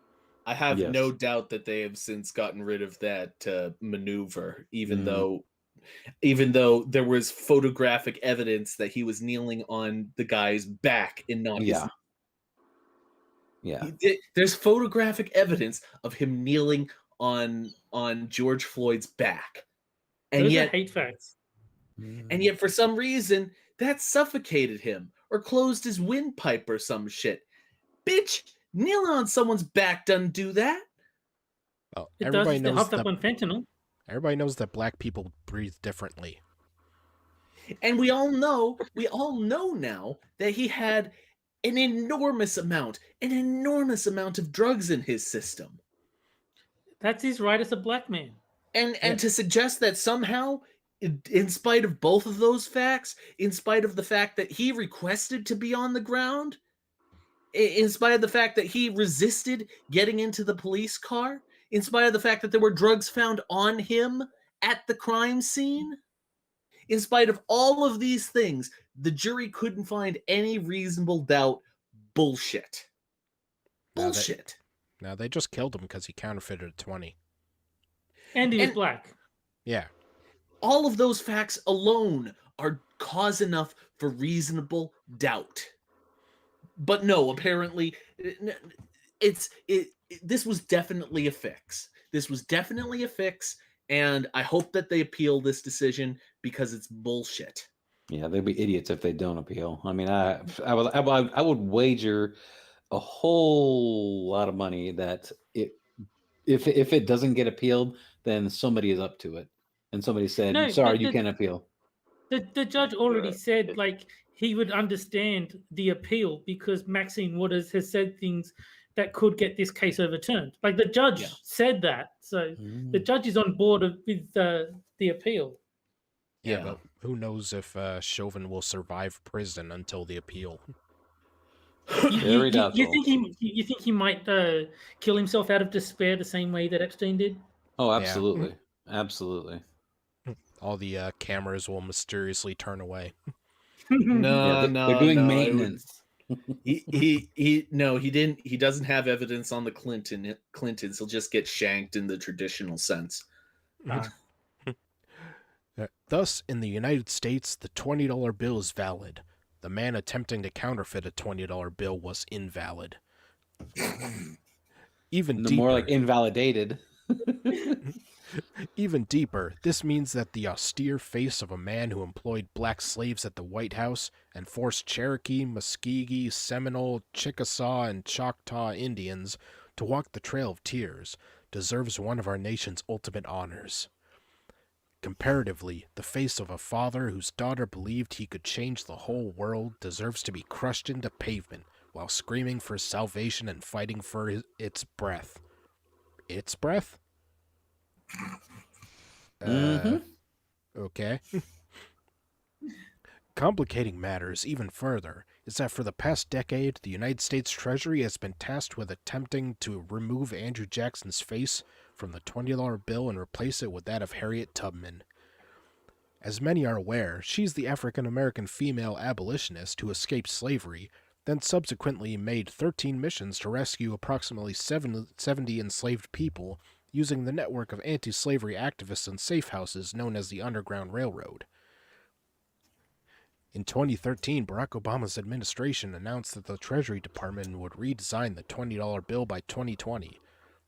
I have Yes. no doubt that they have since gotten rid of that maneuver, even Mm. though there was photographic evidence that he was kneeling on the guy's back and not his. Yeah. There's photographic evidence of him kneeling on George Floyd's back, and Those are yet hate facts. for some reason that suffocated him or closed his windpipe or some shit. Bitch, kneeling on someone's back doesn't do that. Well, It does everybody if they're knows hopped up on fentanyl. black people breathe differently. And we all know now that he had an enormous amount of drugs in his system. That's his right as a black man. And to suggest that somehow, in spite of both of those facts, in spite of the fact that he requested to be on the ground, in spite of the fact that he resisted getting into the police car, in spite of the fact that there were drugs found on him at the crime scene, in spite of all of these things, the jury couldn't find any reasonable doubt. Bullshit. Bullshit. Now, they just killed him because he counterfeited a 20. And he was black. Yeah. All of those facts alone are cause enough for reasonable doubt. But no, apparently, this was definitely a fix. This was definitely a fix, and I hope that they appeal this decision because it's bullshit. Yeah, they'd be idiots if they don't appeal. I mean, I would wager a whole lot of money that if it doesn't get appealed, then somebody is up to it, and somebody said, No, "Sorry, but you can't appeal." The judge already Yeah. said like he would understand the appeal because Maxine Waters has said things that could get this case overturned. Like the judge Yeah. said that, so the judge is on board with the appeal. Yeah, but who knows if Chauvin will survive prison until the appeal? Very doubtful. You think he might kill himself out of despair the same way that Epstein did? Oh, absolutely, absolutely. All the cameras will mysteriously turn away. No, they're doing maintenance. He didn't. He doesn't have evidence on the Clintons. He'll just get shanked in the traditional sense. Thus, in the United States, the $20 bill is valid. The man attempting to counterfeit a $20 bill was invalid. Even deeper, more like invalidated. Even deeper, this means that the austere face of a man who employed black slaves at the White House and forced Cherokee, Muskogee, Seminole, Chickasaw, and Choctaw Indians to walk the Trail of Tears deserves one of our nation's ultimate honors. Comparatively, the face of a father whose daughter believed he could change the whole world deserves to be crushed into pavement while screaming for salvation and fighting for its breath. Its breath? Okay. Complicating matters even further is that for the past decade, the United States Treasury has been tasked with attempting to remove Andrew Jackson's face from the $20 bill and replace it with that of Harriet Tubman. As many are aware, she's the African-American female abolitionist who escaped slavery, then subsequently made 13 missions to rescue approximately 70 enslaved people using the network of anti-slavery activists and safe houses known as the Underground Railroad. In 2013, Barack Obama's administration announced that the Treasury Department would redesign the $20 bill by 2020.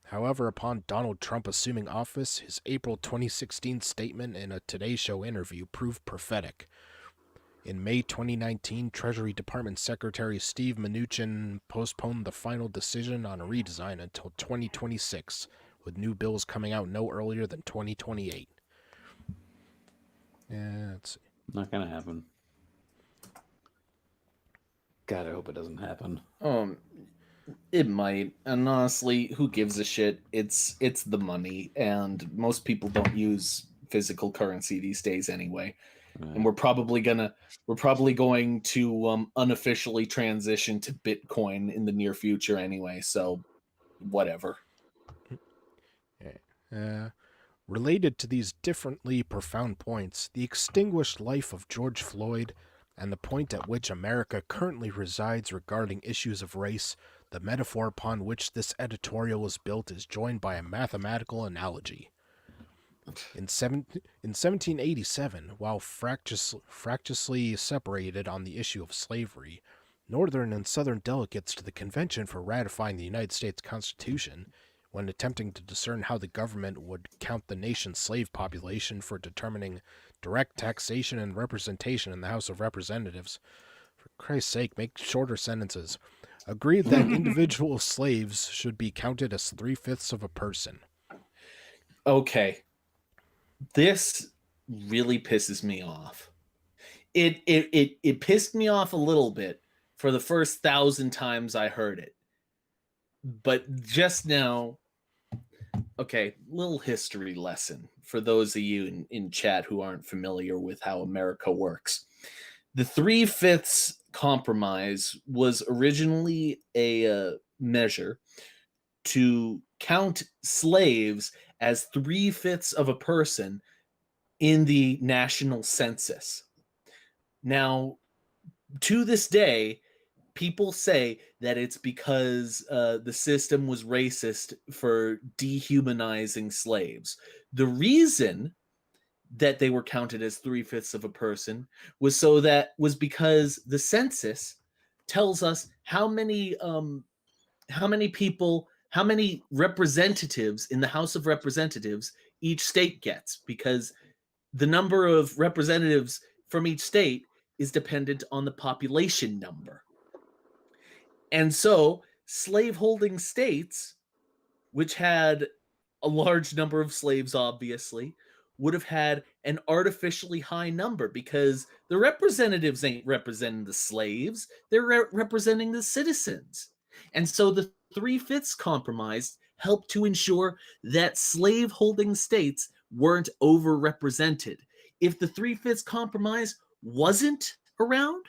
However, upon Donald Trump assuming office, his April 2016 statement in a Today Show interview proved prophetic. In May 2019, Treasury Department Secretary Steve Mnuchin postponed the final decision on a redesign until 2026, with new bills coming out no earlier than 2028. Yeah, let's see. Not gonna happen. God, I hope it doesn't happen. It might, and honestly, who gives a shit? It's the money, and most people don't use physical currency these days anyway. Right. And we're probably going to unofficially transition to Bitcoin in the near future anyway. So, whatever. Related to these differently profound points, the extinguished life of George Floyd and the point at which America currently resides regarding issues of race, the metaphor upon which this editorial is built is joined by a mathematical analogy. In 1787, while fractiously separated on the issue of slavery, Northern and Southern delegates to the convention for ratifying the United States Constitution, when attempting to discern how the government would count the nation's slave population for determining direct taxation and representation in the House of Representatives, for Christ's sake, make shorter sentences, agreed that individual slaves should be counted as 3/5 of a person. Okay. This really pisses me off. It pissed me off a little bit for the first 1,000 times I heard it. But just now, okay, little history lesson for those of you in chat who aren't familiar with how America works. The 3/5 compromise was originally a measure to count slaves as 3/5 of a person in the national census. Now, to this day, people say that it's because the system was racist for dehumanizing slaves. The reason that they were counted as 3/5 of a person was because the census tells us how many people, how many representatives in the House of Representatives each state gets, because the number of representatives from each state is dependent on the population number. And so slaveholding states, which had a large number of slaves, obviously, would have had an artificially high number because the representatives ain't representing the slaves. They're representing the citizens. And so the 3/5 compromise helped to ensure that slave-holding states weren't overrepresented. If the 3/5 compromise wasn't around,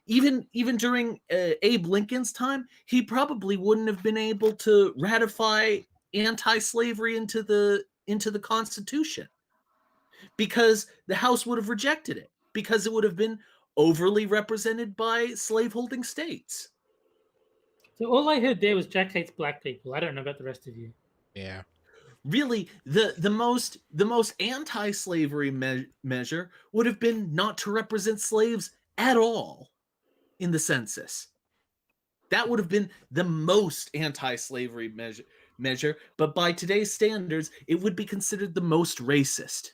even during Abe Lincoln's time, he probably wouldn't have been able to ratify anti-slavery into the Constitution, because the House would have rejected it, because it would have been overly represented by slaveholding states. So all I heard there was Jack hates black people. I don't know about the rest of you. Yeah. Really, the most anti-slavery measure would have been not to represent slaves at all in the census. That would have been the most anti-slavery measure, but by today's standards, it would be considered the most racist.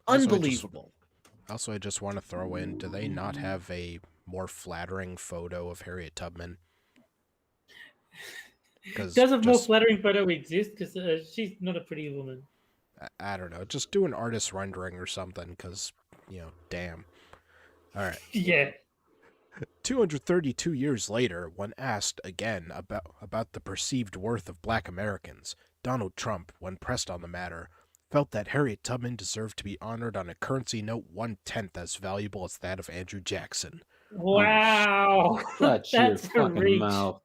Unbelievable. Also, I just want to throw in, do they not have a more flattering photo of Harriet Tubman? Does a more flattering photo exist? Because she's not a pretty woman. I don't know. Just do an artist rendering or something, because, damn. All right. Yeah. 232 years later, when asked again about the perceived worth of black Americans, Donald Trump, when pressed on the matter, felt that Harriet Tubman deserved to be honored on a currency note 1/10 as valuable as that of Andrew Jackson. Wow. Shut your That's a fucking reach. mouth.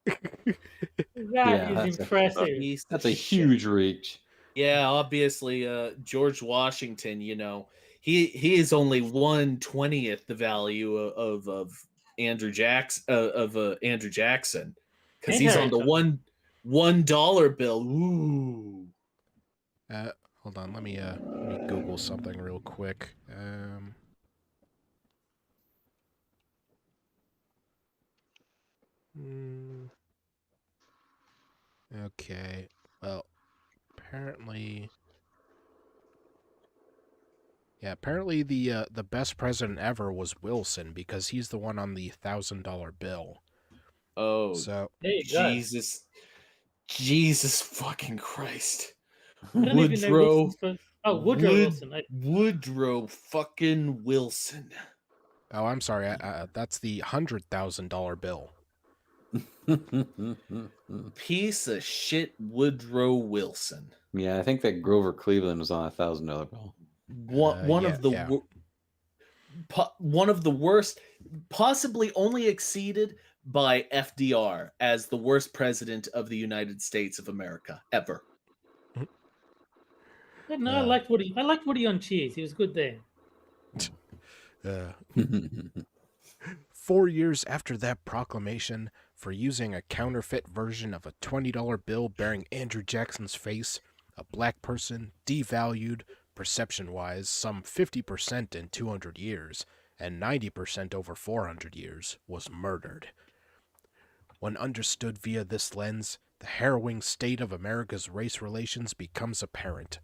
That is impressive. That's a huge reach. Yeah, obviously, George Washington, he is only 1/20th the value of Andrew Jackson, because he's on the $1 bill. Ooh. Hold on, let me Google something real quick. Okay. Well, apparently the best president ever was Wilson, because he's the one on the $1,000 bill. Oh, so Jesus fucking Christ. I don't even know Wilson's first. Oh, Woodrow Wilson. Woodrow fucking Wilson. Oh, I'm sorry. That's the $100,000 bill. Piece of shit, Woodrow Wilson. Yeah, I think that Grover Cleveland was on $1,000 bill. One of the worst, possibly only exceeded by FDR as the worst president of the United States of America ever. No, I liked Woody on Cheers. He was good there. 4 years after that proclamation, for using a counterfeit version of a $20 bill bearing Andrew Jackson's face, a black person devalued, perception-wise, some 50% in 200 years, and 90% over 400 years, was murdered. When understood via this lens, the harrowing state of America's race relations becomes apparent.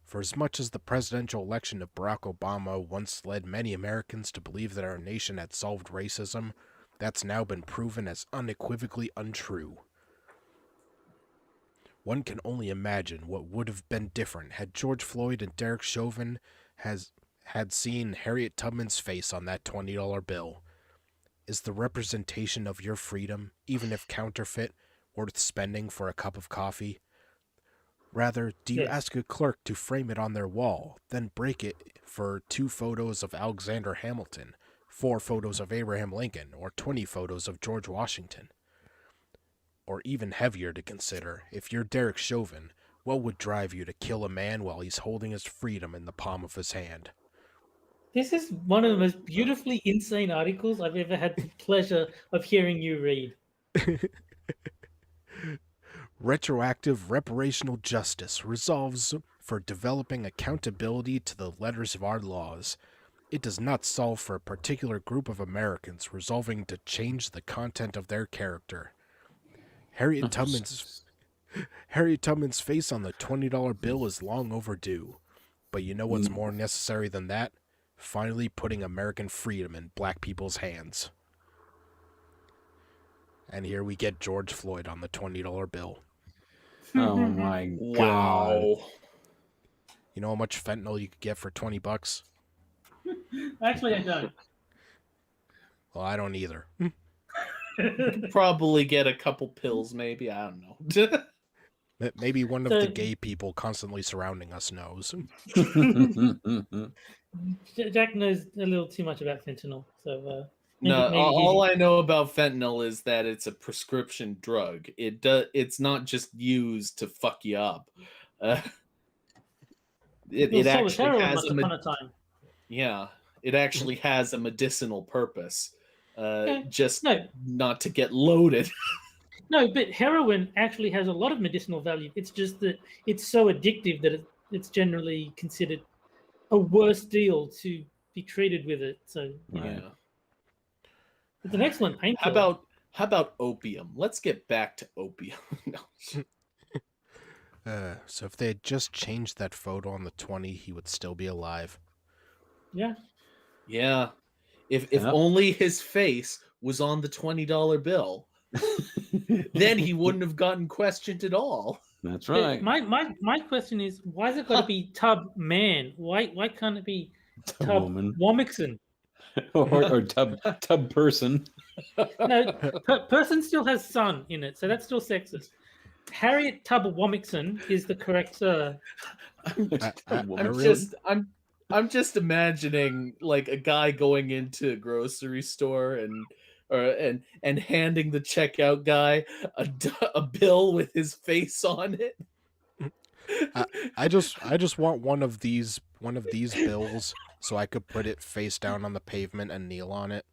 For as much as the presidential election of Barack Obama once led many Americans to believe that our nation had solved racism, that's now been proven as unequivocally untrue. One can only imagine what would have been different had George Floyd and Derek Chauvin had seen Harriet Tubman's face on that $20 bill. Is the representation of your freedom, even if counterfeit, worth spending for a cup of coffee? Rather, do you ask a clerk to frame it on their wall, then break it for 2 photos of Alexander Hamilton, 4 photos of Abraham Lincoln, or 20 photos of George Washington? Or even heavier to consider, if you're Derek Chauvin, what would drive you to kill a man while he's holding his freedom in the palm of his hand? This is one of the most beautifully insane articles I've ever had the pleasure of hearing you read. Retroactive reparational justice resolves for developing accountability to the letters of our laws. It does not solve for a particular group of Americans resolving to change the content of their character. Harriet Tubman's face on the $20 bill is long overdue. But you know what's more necessary than that? Finally putting American freedom in black people's hands. And here we get George Floyd on the $20 bill. Oh my God. Wow. You know how much fentanyl you could get for $20? Actually, I don't. Well, I don't either. Probably get a couple pills, maybe. I don't know. Maybe one of So- the gay people constantly surrounding us knows. Jack knows a little too much about fentanyl, so No, maybe all I know about fentanyl is that it's a prescription drug. It's not just used to fuck you up. It so was actually heroin has once upon a time. yeah, it actually has a medicinal purpose. Just No. not to get loaded. No, but heroin actually has a lot of medicinal value. It's just that it's so addictive that it's generally considered a worse deal to be treated with it. So Yeah. it's an excellent painkiller. How about opium? Let's get back to opium. No. So if they had just changed that photo on the 20, he would still be alive. Yeah. Yeah. If Yeah. only his face was on the $20 bill, then he wouldn't have gotten questioned at all. That's But right. my question is, why is it got to be Tubman? Why can't it be Tub Woman. Womixon? or tub person. No, person still has son in it, so that's still sexist. Harriet Tub Womixon is the correct. I'm just imagining like a guy going into a grocery store and handing the checkout guy a bill with his face on it. I just want one of these bills so I could put it face down on the pavement and kneel on it.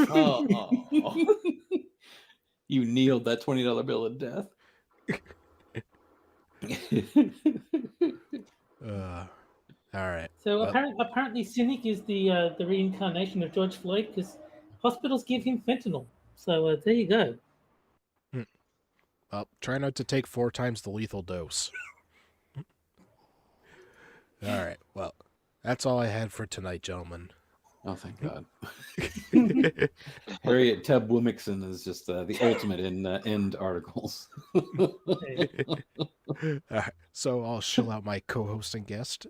Oh. You kneeled that $20 bill in death. All right. So Well- apparently, Cynic is the reincarnation of George Floyd because hospitals give him fentanyl. So there you go. Well, try not to take 4 times the lethal dose. All right. Well, that's all I had for tonight, gentlemen. Oh, thank God. Harriet Tub Womixon is just the ultimate in end articles. All right, so I'll shill out my co-host and guest.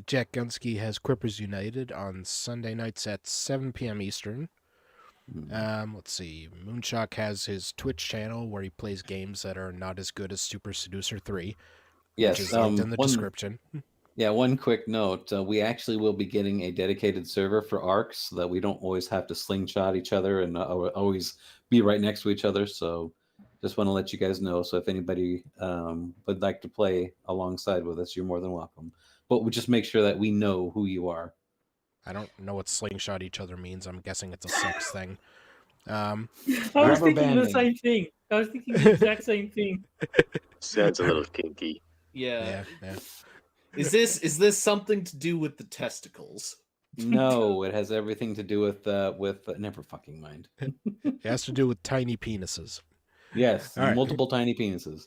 Jack Gunsky has Quippers United on Sunday nights at 7 p.m. Eastern. Let's see. Moonshock has his Twitch channel where he plays games that are not as good as Super Seducer 3, Yes, which is linked in the description. Yeah, one quick note. We actually will be getting a dedicated server for ARCs so that we don't always have to slingshot each other and always be right next to each other. So just want to let you guys know. So if anybody would like to play alongside with us, you're more than welcome. But we'll just make sure that we know who you are. I don't know what slingshot each other means. I'm guessing it's a sex thing. I was Rubber thinking the banding. same thing. I was thinking the exact same thing. Sounds a little kinky. Yeah. Yeah. Is this something to do with the testicles? No, it has everything to do with never fucking mind. It has to do with tiny penises. Yes, All right. multiple tiny penises.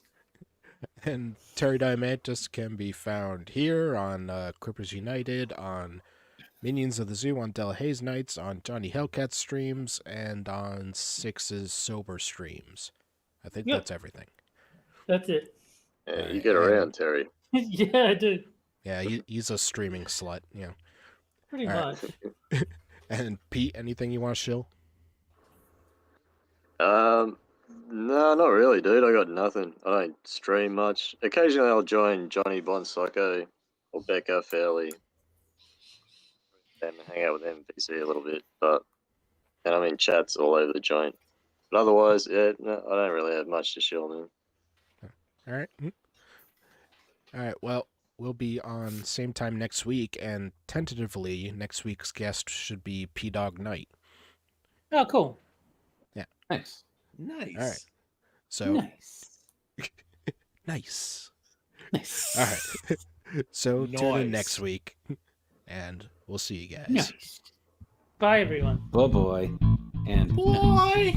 And Terry Diamantis can be found here on Quippers United, on Minions of the Zoo on Della Hayes nights, on Johnny Hellcat streams, and on Six's Sober streams. I think Yep. that's everything. That's it. Yeah, you get around, Terry. Yeah, I do. Yeah, he's a streaming slut. Yeah. Pretty All right. much. And Pete, anything you want to shill? No, not really, dude. I got nothing. I don't stream much. Occasionally, I'll join Johnny Bonsoco or Becca Fairley and hang out with them PC a little bit. And I'm in chats all over the joint. But otherwise, yeah, no, I don't really have much to shill, man. All right. All right. Well, we'll be on same time next week, and tentatively, next week's guest should be P-Dog Knight. Oh, cool. Nice. Nice. All right. So Nice. nice. Nice. All right. So tune in Nice. next week, and we'll see you guys. Nice. Bye, everyone. Bye boy. And Boy.